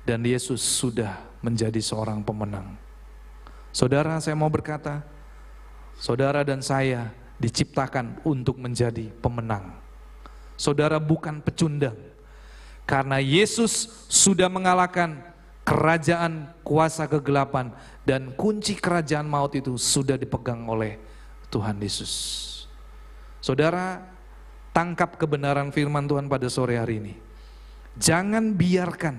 dan Yesus sudah menjadi seorang pemenang. Saudara, saya mau berkata, saudara dan saya diciptakan untuk menjadi pemenang. Saudara bukan pecundang, karena Yesus sudah mengalahkan kerajaan kuasa kegelapan, dan kunci kerajaan maut itu sudah dipegang oleh Tuhan Yesus. Saudara, tangkap kebenaran firman Tuhan pada sore hari ini. Jangan biarkan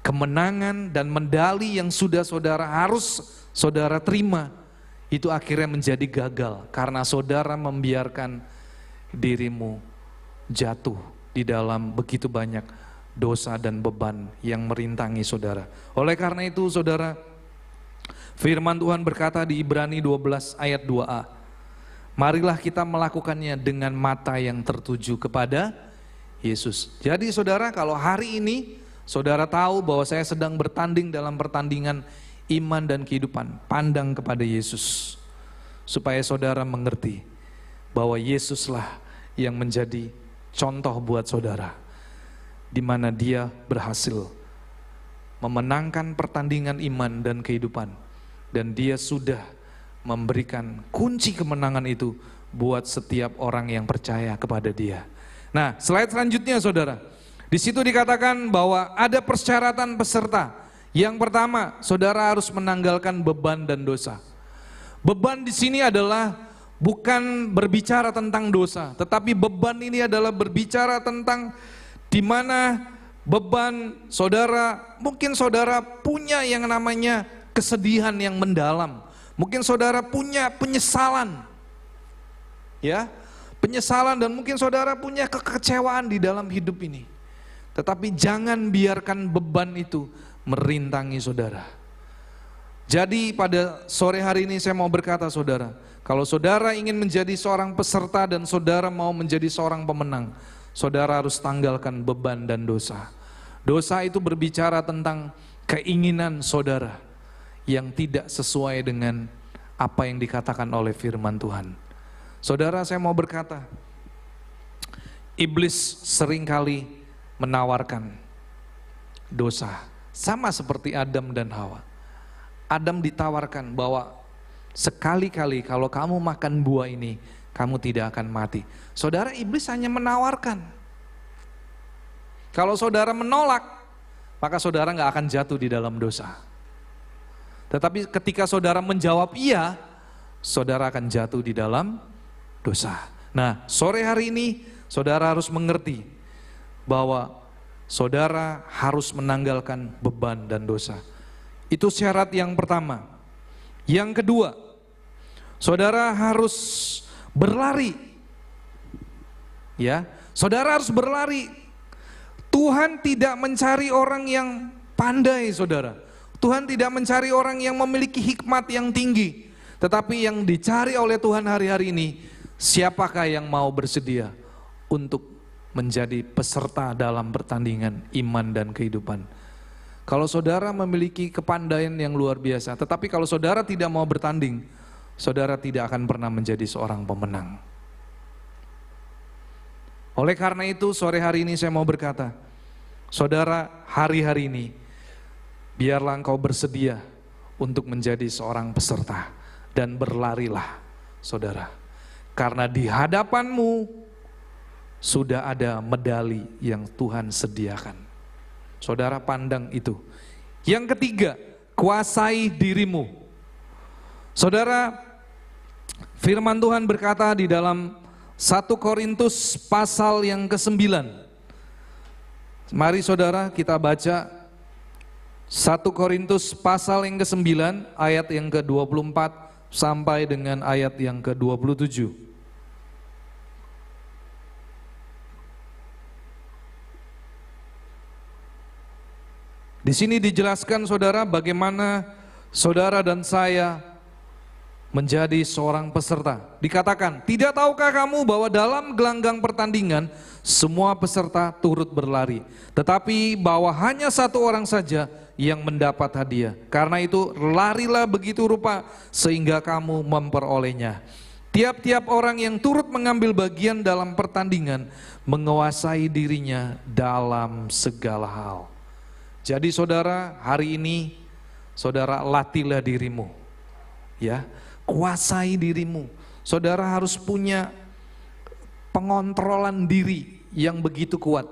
kemenangan dan medali yang sudah saudara terima itu akhirnya menjadi gagal karena saudara membiarkan dirimu jatuh di dalam begitu banyak dosa dan beban yang merintangi saudara. Oleh karena itu saudara, firman Tuhan berkata di Ibrani 12 ayat 2a, marilah kita melakukannya dengan mata yang tertuju kepada Yesus. Jadi saudara, kalau hari ini saudara tahu bahwa saya sedang bertanding dalam pertandingan iman dan kehidupan, pandang kepada Yesus, supaya saudara mengerti bahwa Yesuslah yang menjadi contoh buat saudara, di mana dia berhasil memenangkan pertandingan iman dan kehidupan, dan dia sudah memberikan kunci kemenangan itu buat setiap orang yang percaya kepada dia. Nah, slide selanjutnya saudara, di situ dikatakan bahwa ada persyaratan peserta. Yang pertama, saudara harus menanggalkan beban dan dosa. Beban di sini adalah bukan berbicara tentang dosa, tetapi beban ini adalah berbicara tentang di mana beban saudara, mungkin saudara punya yang namanya kesedihan yang mendalam. Mungkin saudara punya penyesalan. Ya, penyesalan, dan mungkin saudara punya kekecewaan di dalam hidup ini. Tetapi jangan biarkan beban itu merintangi saudara. Jadi pada sore hari ini saya mau berkata saudara, kalau saudara ingin menjadi seorang peserta dan saudara mau menjadi seorang pemenang, saudara harus tanggalkan beban dan dosa. Dosa itu berbicara tentang keinginan saudara yang tidak sesuai dengan apa yang dikatakan oleh firman Tuhan. Saudara, saya mau berkata, iblis seringkali menawarkan dosa. Sama seperti Adam dan Hawa. Adam ditawarkan bahwa sekali-kali kalau kamu makan buah ini, kamu tidak akan mati. Saudara, iblis hanya menawarkan. Kalau saudara menolak, maka saudara nggak akan jatuh di dalam dosa. Tetapi ketika saudara menjawab iya, saudara akan jatuh di dalam dosa. Nah, sore hari ini saudara harus mengerti bahwa saudara harus menanggalkan beban dan dosa. Itu syarat yang pertama. Yang kedua, saudara harus berlari. Ya, saudara harus berlari. Tuhan tidak mencari orang yang pandai, saudara. Tuhan tidak mencari orang yang memiliki hikmat yang tinggi. Tetapi yang dicari oleh Tuhan hari-hari ini, siapakah yang mau bersedia untuk menjadi peserta dalam pertandingan iman dan kehidupan. Kalau saudara memiliki kepandaian yang luar biasa, tetapi kalau saudara tidak mau bertanding, saudara tidak akan pernah menjadi seorang pemenang. Oleh karena itu sore hari ini saya mau berkata, saudara, hari-hari ini biarlah engkau bersedia untuk menjadi seorang peserta dan berlarilah saudara. Karena di hadapanmu sudah ada medali yang Tuhan sediakan. Saudara pandang itu. Yang ketiga, kuasai dirimu. Saudara, firman Tuhan berkata di dalam 1 Korintus pasal yang ke-9. Mari saudara kita baca 1 Korintus pasal yang ke-9 ayat yang ke-24 sampai dengan ayat yang ke-27. Di sini dijelaskan saudara bagaimana saudara dan saya menjadi seorang peserta. Dikatakan, tidak tahukah kamu bahwa dalam gelanggang pertandingan semua peserta turut berlari, tetapi bahwa hanya satu orang saja yang mendapat hadiah. Karena itu larilah begitu rupa sehingga kamu memperolehnya. Tiap-tiap orang yang turut mengambil bagian dalam pertandingan menguasai dirinya dalam segala hal. Jadi saudara, hari ini saudara latihlah dirimu, ya, kuasai dirimu. Saudara harus punya pengontrolan diri yang begitu kuat.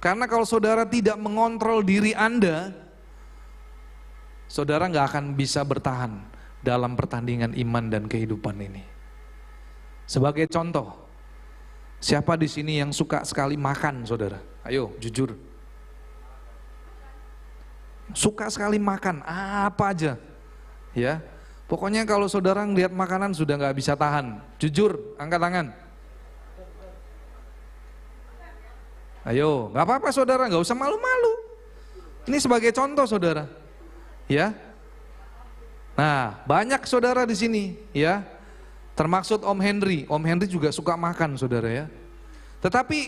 Karena kalau saudara tidak mengontrol diri Anda, saudara nggak akan bisa bertahan dalam pertandingan iman dan kehidupan ini. Sebagai contoh, siapa di sini yang suka sekali makan, saudara? Ayo, jujur. Suka sekali makan, apa aja, ya. Pokoknya kalau saudara ngelihat makanan sudah nggak bisa tahan. Jujur, angkat tangan. Ayo, nggak apa-apa saudara, nggak usah malu-malu. Ini sebagai contoh saudara, ya. Nah, banyak saudara di sini, ya. Termaksud Om Henry. Om Henry juga suka makan saudara, ya. Tetapi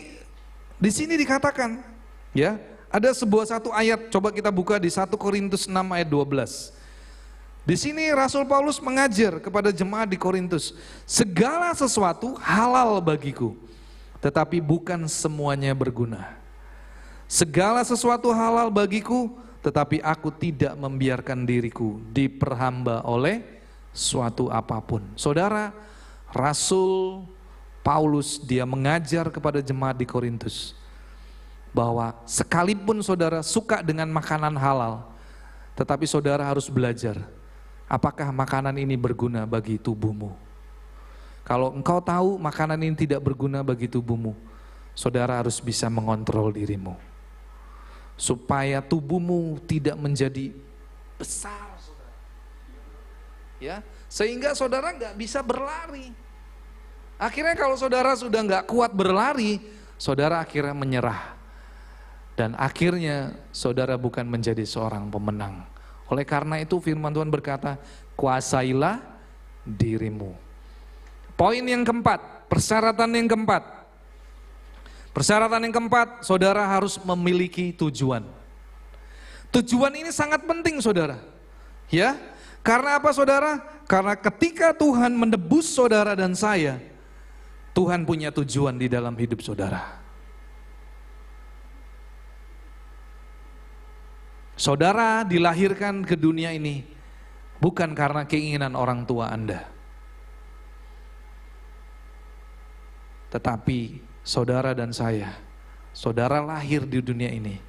di sini dikatakan, ya. Ada satu ayat, coba kita buka di 1 Korintus 6 ayat 12. Di sini Rasul Paulus mengajar kepada jemaat di Korintus, segala sesuatu halal bagiku, tetapi bukan semuanya berguna. Segala sesuatu halal bagiku, tetapi aku tidak membiarkan diriku diperhamba oleh suatu apapun. Saudara, Rasul Paulus dia mengajar kepada jemaat di Korintus, bahwa sekalipun saudara suka dengan makanan halal, tetapi saudara harus belajar, apakah makanan ini berguna bagi tubuhmu. Kalau engkau tahu makanan ini tidak berguna bagi tubuhmu, saudara harus bisa mengontrol dirimu, supaya tubuhmu tidak menjadi besar, saudara. Ya, sehingga saudara nggak bisa berlari. Akhirnya kalau saudara sudah nggak kuat berlari, saudara akhirnya menyerah. Dan akhirnya saudara bukan menjadi seorang pemenang. Oleh karena itu firman Tuhan berkata, kuasailah dirimu. Poin yang keempat, persyaratan yang keempat. Persyaratan yang keempat, saudara harus memiliki tujuan. Tujuan ini sangat penting saudara. Ya, karena apa saudara? Karena ketika Tuhan menebus saudara dan saya, Tuhan punya tujuan di dalam hidup saudara. Saudara dilahirkan ke dunia ini bukan karena keinginan orang tua Anda, tetapi saudara dan saya, saudara lahir di dunia ini,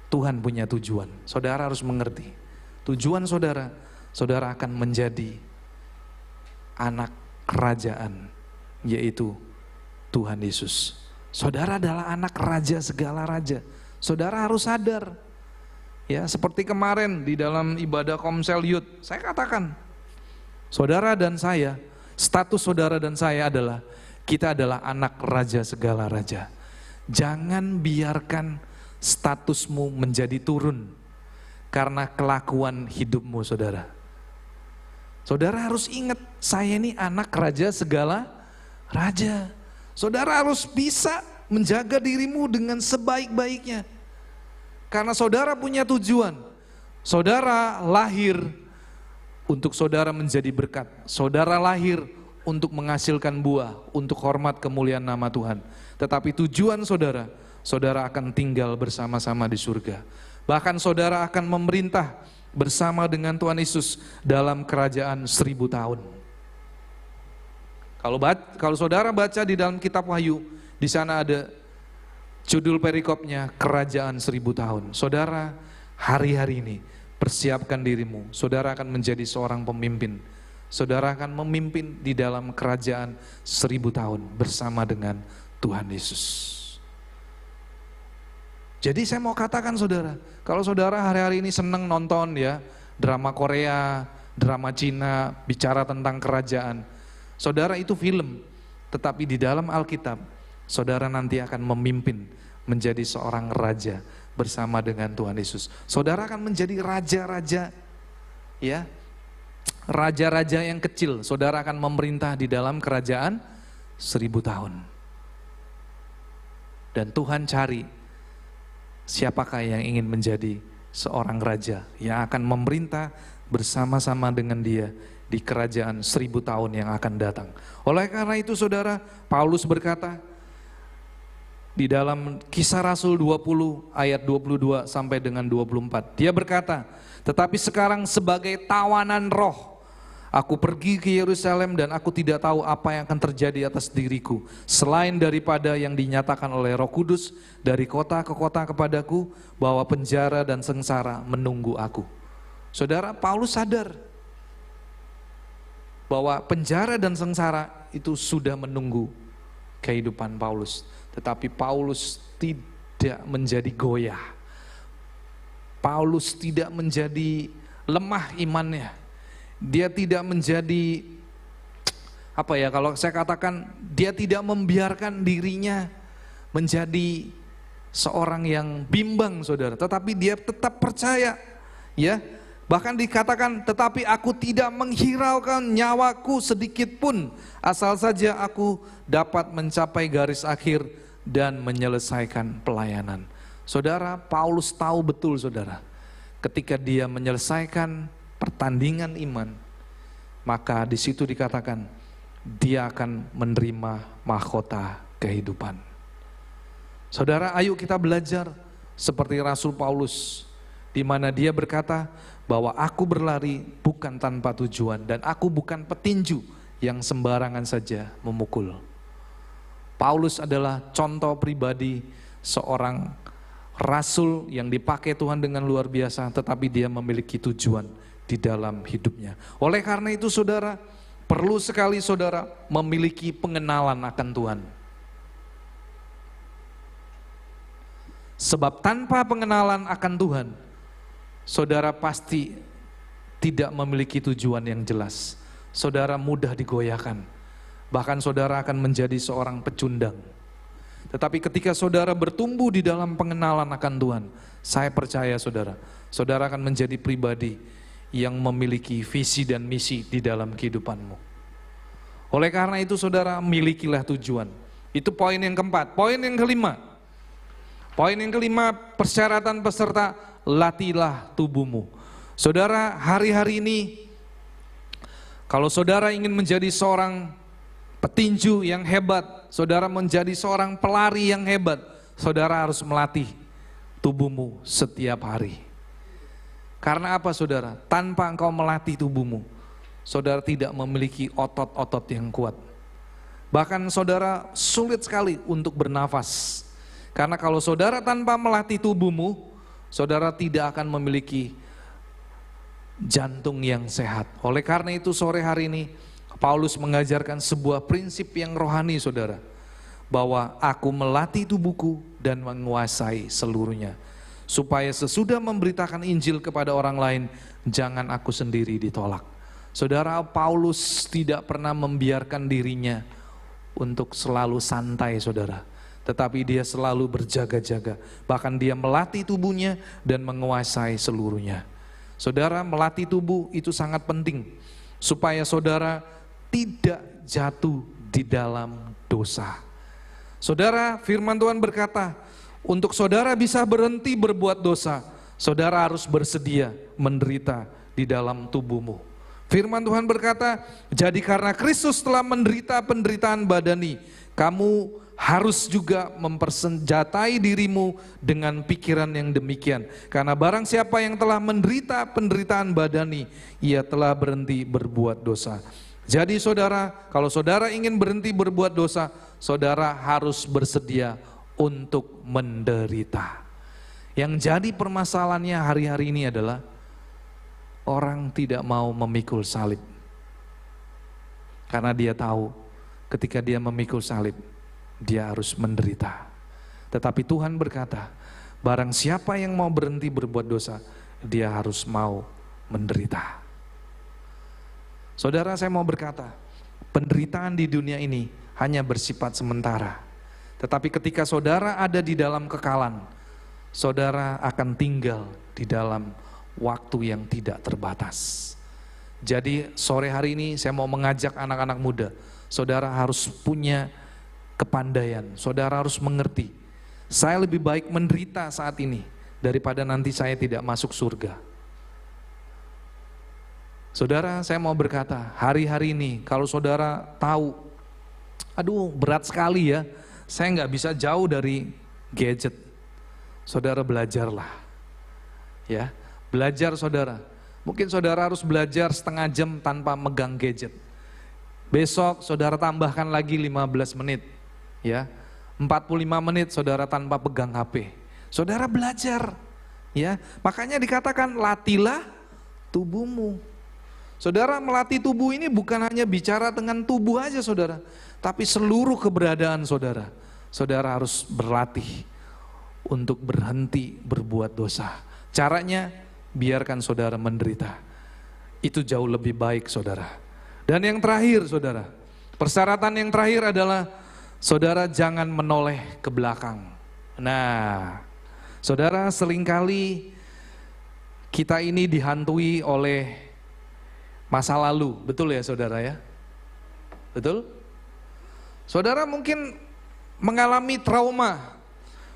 Tuhan punya tujuan. Saudara harus mengerti tujuan saudara. Saudara akan menjadi anak kerajaan, yaitu Tuhan Yesus. Saudara adalah anak raja segala raja. Saudara harus sadar. Ya, seperti kemarin di dalam ibadah Komsel Youth, saya katakan, saudara dan saya, status saudara dan saya adalah, kita adalah anak raja segala raja. Jangan biarkan statusmu menjadi turun karena kelakuan hidupmu saudara. Saudara harus ingat, saya ini anak raja segala raja. Saudara harus bisa menjaga dirimu dengan sebaik-baiknya. Karena saudara punya tujuan. Saudara lahir untuk saudara menjadi berkat. Saudara lahir untuk menghasilkan buah, untuk hormat kemuliaan nama Tuhan. Tetapi tujuan saudara, saudara akan tinggal bersama-sama di surga. Bahkan saudara akan memerintah bersama dengan Tuhan Yesus dalam kerajaan 1000 tahun. Kalau saudara baca di dalam kitab Wahyu, di sana ada judul perikopnya, kerajaan 1000 tahun. Saudara, hari-hari ini persiapkan dirimu. Saudara akan menjadi seorang pemimpin saudara akan memimpin di dalam kerajaan 1000 tahun bersama dengan Tuhan Yesus. Jadi saya mau katakan saudara, kalau saudara hari-hari ini senang nonton ya, drama Korea, drama Cina, bicara tentang kerajaan, saudara itu film, tetapi di dalam Alkitab, saudara nanti akan memimpin menjadi seorang raja bersama dengan Tuhan Yesus. Saudara akan menjadi raja-raja, ya, raja-raja yang kecil. Saudara akan memerintah di dalam kerajaan 1000 tahun. Dan Tuhan cari siapakah yang ingin menjadi seorang raja yang akan memerintah bersama-sama dengan dia di kerajaan 1000 tahun yang akan datang. Oleh karena itu saudara, Paulus berkata di dalam Kisah Rasul 20 ayat 22 sampai dengan 24. Dia berkata, tetapi sekarang sebagai tawanan roh, aku pergi ke Yerusalem dan aku tidak tahu apa yang akan terjadi atas diriku, selain daripada yang dinyatakan oleh Roh Kudus dari kota ke kota kepadaku, bahwa penjara dan sengsara menunggu aku. Saudara, Paulus sadar bahwa penjara dan sengsara itu sudah menunggu kehidupan Paulus. Tetapi Paulus tidak menjadi goyah. Paulus tidak menjadi lemah imannya. Dia tidak menjadi, apa ya, kalau saya katakan, dia tidak membiarkan dirinya menjadi seorang yang bimbang saudara. Tetapi dia tetap percaya, ya. Bahkan dikatakan, tetapi aku tidak menghiraukan nyawaku sedikit pun, asal saja aku dapat mencapai garis akhir dan menyelesaikan pelayanan. Saudara, Paulus tahu betul saudara, ketika dia menyelesaikan pertandingan iman, maka di situ dikatakan dia akan menerima mahkota kehidupan. Saudara, ayo kita belajar seperti Rasul Paulus, di mana dia berkata bahwa aku berlari bukan tanpa tujuan dan aku bukan petinju yang sembarangan saja memukul. Paulus adalah contoh pribadi seorang rasul yang dipakai Tuhan dengan luar biasa, tetapi dia memiliki tujuan di dalam hidupnya. Oleh karena itu saudara, perlu sekali saudara memiliki pengenalan akan Tuhan. Sebab tanpa pengenalan akan Tuhan, saudara pasti tidak memiliki tujuan yang jelas. Saudara mudah digoyahkan. Bahkan saudara akan menjadi seorang pecundang. Tetapi ketika saudara bertumbuh di dalam pengenalan akan Tuhan, saya percaya saudara, saudara akan menjadi pribadi yang memiliki visi dan misi di dalam kehidupanmu. Oleh karena itu saudara, milikilah tujuan. Itu poin yang keempat. Poin yang kelima. Poin yang kelima, persyaratan peserta, latihlah tubuhmu. Saudara, hari-hari ini kalau saudara ingin menjadi seorang petinju yang hebat, saudara menjadi seorang pelari yang hebat, saudara harus melatih tubuhmu setiap hari. Karena apa saudara? Tanpa engkau melatih tubuhmu, saudara tidak memiliki otot-otot yang kuat. Bahkan saudara sulit sekali untuk bernafas. Karena kalau saudara tanpa melatih tubuhmu, saudara tidak akan memiliki jantung yang sehat. Oleh karena itu sore hari ini Paulus mengajarkan sebuah prinsip yang rohani saudara, bahwa aku melatih tubuhku dan menguasai seluruhnya, supaya sesudah memberitakan Injil kepada orang lain, jangan aku sendiri ditolak. Saudara, Paulus tidak pernah membiarkan dirinya untuk selalu santai saudara, tetapi dia selalu berjaga-jaga. Bahkan dia melatih tubuhnya dan menguasai seluruhnya. Saudara, melatih tubuh itu sangat penting, supaya saudara tidak jatuh di dalam dosa. Saudara, firman Tuhan berkata, untuk saudara bisa berhenti berbuat dosa, saudara harus bersedia menderita di dalam tubuhmu. Firman Tuhan berkata, jadi karena Kristus telah menderita penderitaan badani, kamu harus juga mempersenjatai dirimu dengan pikiran yang demikian. Karena barang siapa yang telah menderita penderitaan badani, ia telah berhenti berbuat dosa. Jadi saudara, kalau saudara ingin berhenti berbuat dosa, saudara harus bersedia untuk menderita. Yang jadi permasalahannya hari-hari ini adalah orang tidak mau memikul salib. Karena dia tahu ketika dia memikul salib, dia harus menderita. Tetapi Tuhan berkata, barang siapa yang mau berhenti berbuat dosa, dia harus mau menderita. Saudara, saya mau berkata, penderitaan di dunia ini hanya bersifat sementara. Tetapi ketika saudara ada di dalam kekalan, saudara akan tinggal di dalam waktu yang tidak terbatas. Jadi sore hari ini saya mau mengajak anak-anak muda, saudara harus punya kepandaian, saudara harus mengerti, saya lebih baik menderita saat ini daripada nanti saya tidak masuk surga. Saudara, saya mau berkata, hari-hari ini kalau saudara tahu, aduh berat sekali ya, saya nggak bisa jauh dari gadget, saudara belajarlah, ya belajar saudara. Mungkin saudara harus belajar setengah jam tanpa megang gadget. Besok saudara tambahkan lagi 15 menit, ya 45 menit saudara tanpa pegang HP. Saudara belajar, ya makanya dikatakan latilah tubuhmu. Saudara melatih tubuh ini bukan hanya bicara dengan tubuh aja saudara, tapi seluruh keberadaan saudara. Saudara harus berlatih untuk berhenti berbuat dosa. Caranya biarkan saudara menderita. Itu jauh lebih baik saudara. Dan yang terakhir saudara, persyaratan yang terakhir adalah saudara jangan menoleh ke belakang. Nah, saudara seringkali kita ini dihantui oleh masa lalu, betul ya saudara ya? Betul? Saudara mungkin mengalami trauma.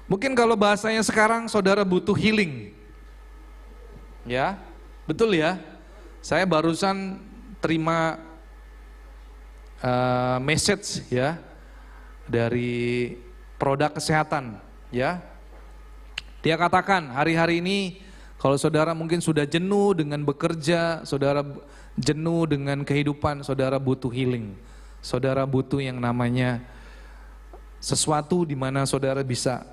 Mungkin kalau bahasanya sekarang saudara butuh healing. Ya, betul ya. Saya barusan terima message ya dari produk kesehatan ya. Dia katakan hari-hari ini kalau saudara mungkin sudah jenuh dengan bekerja, saudara jenuh dengan kehidupan, saudara butuh healing. Saudara butuh yang namanya sesuatu di mana saudara bisa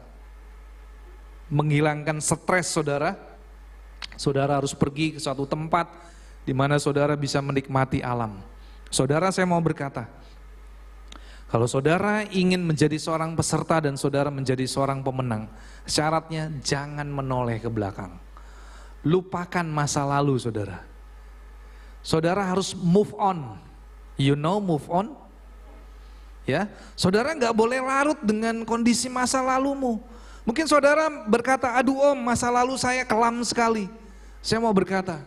menghilangkan stres saudara. Saudara harus pergi ke suatu tempat di mana saudara bisa menikmati alam. Saudara, saya mau berkata, kalau saudara ingin menjadi seorang peserta dan saudara menjadi seorang pemenang, syaratnya jangan menoleh ke belakang. Lupakan masa lalu saudara. Saudara harus move on. You know move on? Ya, saudara nggak boleh larut dengan kondisi masa lalumu. Mungkin saudara berkata, aduh om, masa lalu saya kelam sekali. Saya mau berkata,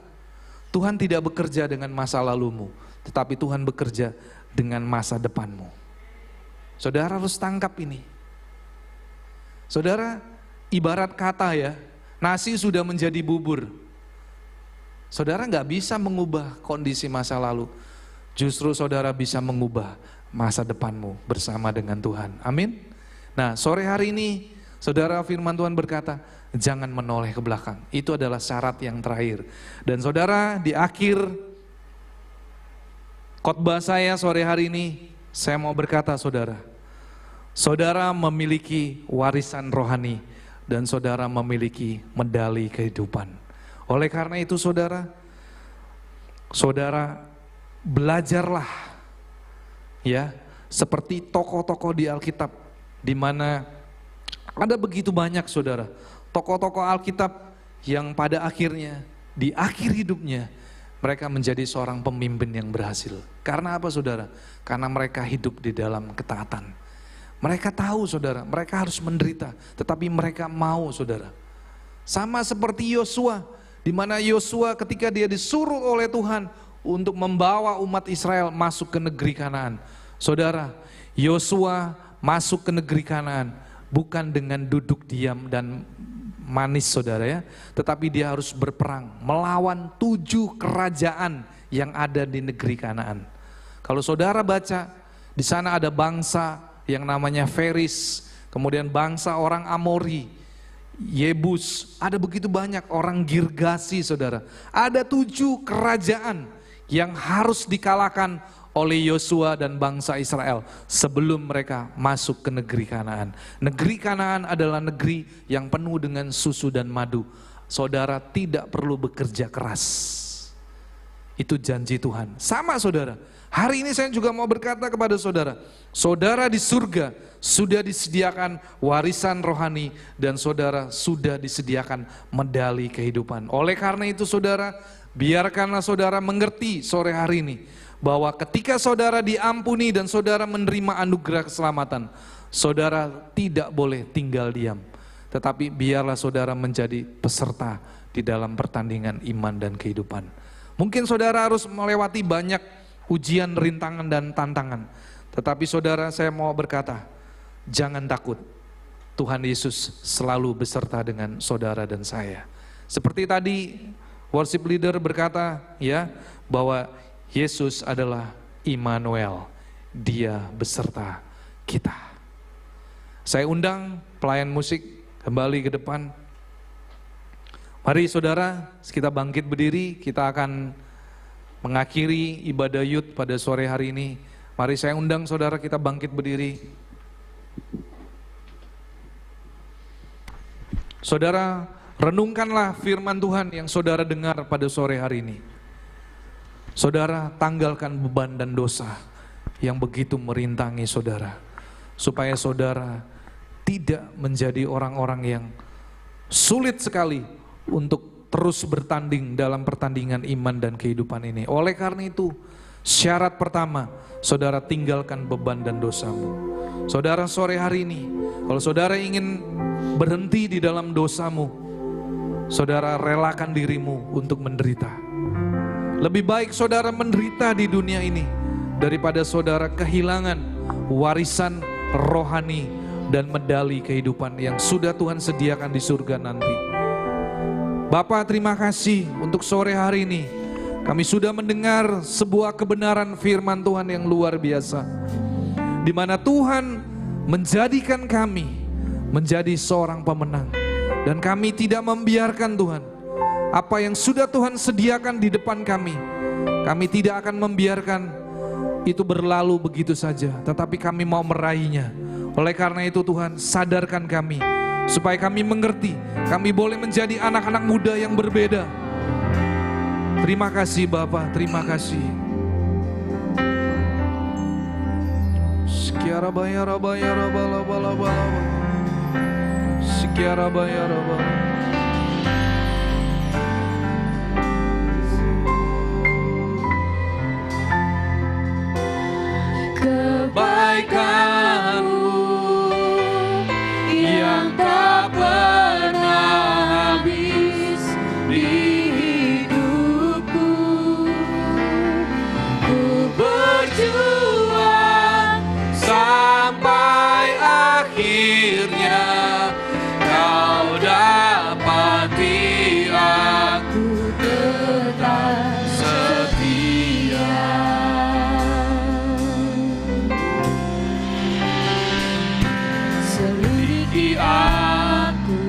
Tuhan tidak bekerja dengan masa lalumu, tetapi Tuhan bekerja dengan masa depanmu. Saudara harus tangkap ini. Saudara, ibarat kata ya, nasi sudah menjadi bubur. Saudara nggak bisa mengubah kondisi masa lalu. Justru saudara bisa mengubah masa depanmu bersama dengan Tuhan. Amin. Nah, sore hari ini saudara, firman Tuhan berkata, jangan menoleh ke belakang. Itu adalah syarat yang terakhir. Dan saudara, di akhir khotbah saya sore hari ini, saya mau berkata saudara, saudara memiliki warisan rohani dan saudara memiliki medali kehidupan. Oleh karena itu saudara, saudara belajarlah ya, seperti tokoh-tokoh di Alkitab, di mana ada begitu banyak saudara, tokoh-tokoh Alkitab yang pada akhirnya, di akhir hidupnya, mereka menjadi seorang pemimpin yang berhasil. Karena apa saudara? Karena mereka hidup di dalam ketaatan. Mereka tahu saudara, mereka harus menderita, tetapi mereka mau saudara. Sama seperti Yosua, di mana Yosua ketika dia disuruh oleh Tuhan untuk membawa umat Israel masuk ke negeri Kanaan. Saudara, Yosua masuk ke negeri Kanaan bukan dengan duduk diam dan manis saudara ya, tetapi dia harus berperang melawan 7 kerajaan yang ada di negeri Kanaan. Kalau saudara baca, di sana ada bangsa yang namanya Feris, kemudian bangsa orang Amori, Yebus, ada begitu banyak orang Girgasi saudara. Ada 7 kerajaan yang harus dikalahkan oleh Yosua dan bangsa Israel sebelum mereka masuk ke negeri Kanaan. Negeri Kanaan adalah negeri yang penuh dengan susu dan madu. Saudara tidak perlu bekerja keras. Itu janji Tuhan. Sama saudara, hari ini saya juga mau berkata kepada saudara, saudara di surga sudah disediakan warisan rohani dan saudara sudah disediakan medali kehidupan. Oleh karena itu saudara, biarkanlah saudara mengerti sore hari ini bahwa ketika saudara diampuni dan saudara menerima anugerah keselamatan, saudara tidak boleh tinggal diam, tetapi biarlah saudara menjadi peserta di dalam pertandingan iman dan kehidupan. Mungkin saudara harus melewati banyak ujian, rintangan, dan tantangan. Tetapi saudara, saya mau berkata, jangan takut. Tuhan Yesus selalu beserta dengan saudara dan saya. Seperti tadi worship leader berkata, ya, bahwa Yesus adalah Immanuel. Dia beserta kita. Saya undang pelayan musik kembali ke depan. Mari saudara, kita bangkit berdiri, kita akan mengakhiri ibadah Yud pada sore hari ini. Mari saya undang saudara, kita bangkit berdiri. Saudara, renungkanlah firman Tuhan yang saudara dengar pada sore hari ini. Saudara, tanggalkan beban dan dosa yang begitu merintangi saudara, supaya saudara tidak menjadi orang-orang yang sulit sekali untuk terus bertanding dalam pertandingan iman dan kehidupan ini. Oleh karena itu, syarat pertama, saudara tinggalkan beban dan dosamu. Saudara, sore hari ini, kalau saudara ingin berhenti di dalam dosamu, saudara relakan dirimu untuk menderita. Lebih baik saudara menderita di dunia ini daripada saudara kehilangan warisan rohani dan medali kehidupan yang sudah Tuhan sediakan di surga nanti. Bapa, terima kasih untuk sore hari ini. Kami sudah mendengar sebuah kebenaran firman Tuhan yang luar biasa, di mana Tuhan menjadikan kami menjadi seorang pemenang. Dan kami tidak membiarkan Tuhan, apa yang sudah Tuhan sediakan di depan kami, kami tidak akan membiarkan itu berlalu begitu saja, tetapi kami mau meraihnya. Oleh karena itu Tuhan, sadarkan kami, supaya kami mengerti, kami boleh menjadi anak-anak muda yang berbeda. Terima kasih Bapa, terima kasih. Sekiara bayara bayara bala bala bala. Sekiara bayara bala. Kebaikanmu yang tak pernah habis di hidupku, ku berjuang sampai akhirnya kau dapati aku tetap setia. Selidiki aku,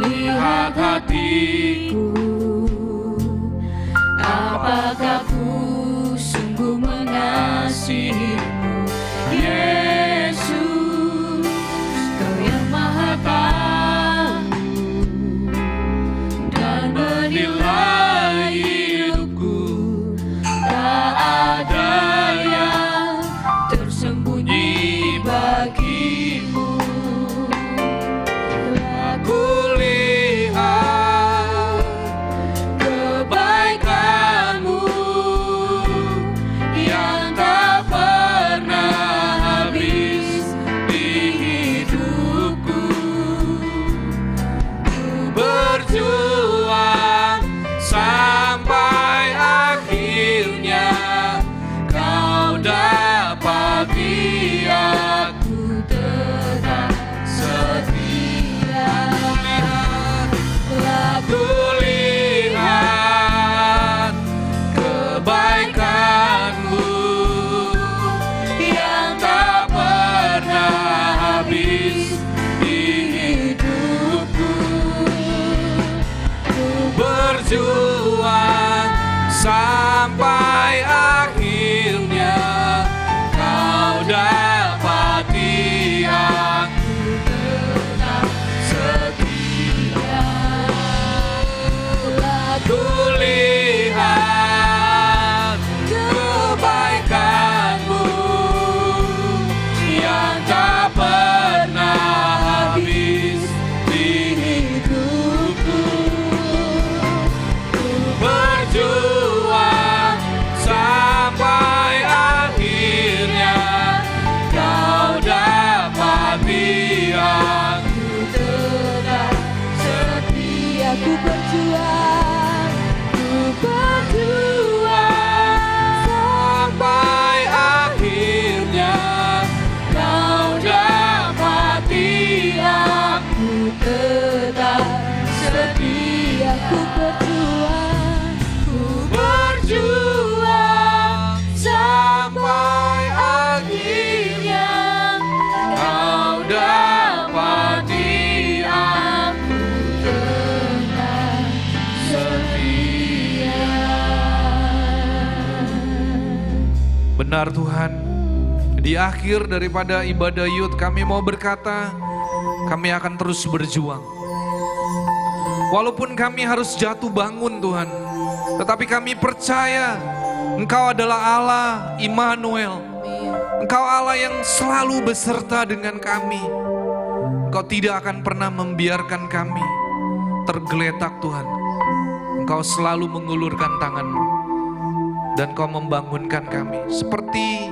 lihat hatiku, apakah ku sungguh mengasihimu, Yesus, Kau yang Maha Tahu dan menilai hidupku. Tak ada yang tersembunyi bagimu. Aku lihat kebaikanmu yang tak pernah habis di hidupku. Ku berjuang sampai akhirnya kau dapati aku tetap setia. Aku lihat kebaikanmu yang tak pernah habis di hidupku. Ku berjuang sampai akhirnya kau dapati aku tetap setia. Aku lihat Benar Tuhan, di akhir daripada ibadah youth kami mau berkata, kami akan terus berjuang. Walaupun kami harus jatuh bangun Tuhan, tetapi kami percaya Engkau adalah Allah Immanuel. Engkau Allah yang selalu beserta dengan kami. Engkau tidak akan pernah membiarkan kami tergeletak Tuhan. Engkau selalu mengulurkan tangan-Mu dan Kau membangunkan kami. Seperti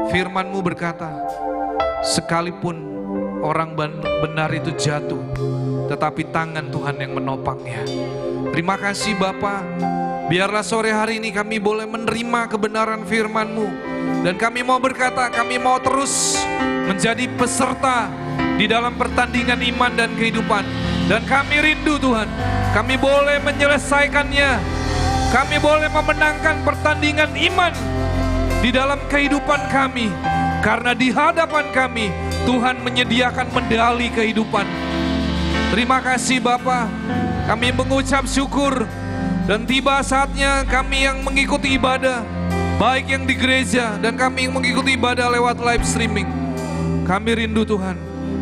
firman-Mu berkata, sekalipun orang benar itu jatuh, tetapi tangan Tuhan yang menopangnya. Terima kasih Bapa. Biarlah sore hari ini kami boleh menerima kebenaran firman-Mu. Dan kami mau berkata, kami mau terus menjadi peserta di dalam pertandingan iman dan kehidupan. Dan kami rindu Tuhan, kami boleh menyelesaikannya. Kami boleh memenangkan pertandingan iman di dalam kehidupan kami. Karena di hadapan kami, Tuhan menyediakan medali kehidupan. Terima kasih Bapa, kami mengucap syukur. Dan tiba saatnya kami yang mengikuti ibadah, baik yang di gereja dan kami yang mengikuti ibadah lewat live streaming. Kami rindu Tuhan,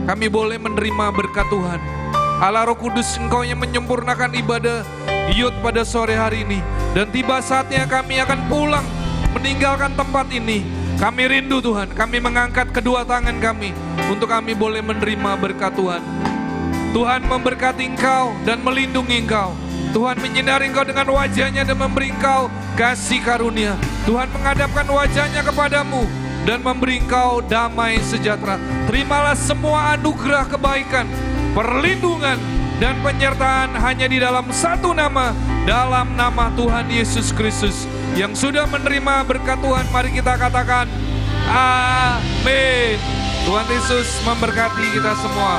kami boleh menerima berkat Tuhan. Allah Roh Kudus, Engkau yang menyempurnakan ibadah youth pada sore hari ini. Dan tiba saatnya kami akan pulang meninggalkan tempat ini. Kami rindu Tuhan, kami mengangkat kedua tangan kami untuk kami boleh menerima berkat Tuhan. Tuhan memberkati Engkau dan melindungi Engkau. Tuhan menyinari Engkau dengan wajah-Nya dan memberi Engkau kasih karunia. Tuhan menghadapkan wajah-Nya kepadamu dan memberi Engkau damai sejahtera. Terimalah semua anugerah kebaikan, perlindungan, dan penyertaan hanya di dalam satu nama, dalam nama Tuhan Yesus Kristus. Yang sudah menerima berkat Tuhan, mari kita katakan amin. Tuhan Yesus memberkati kita semua.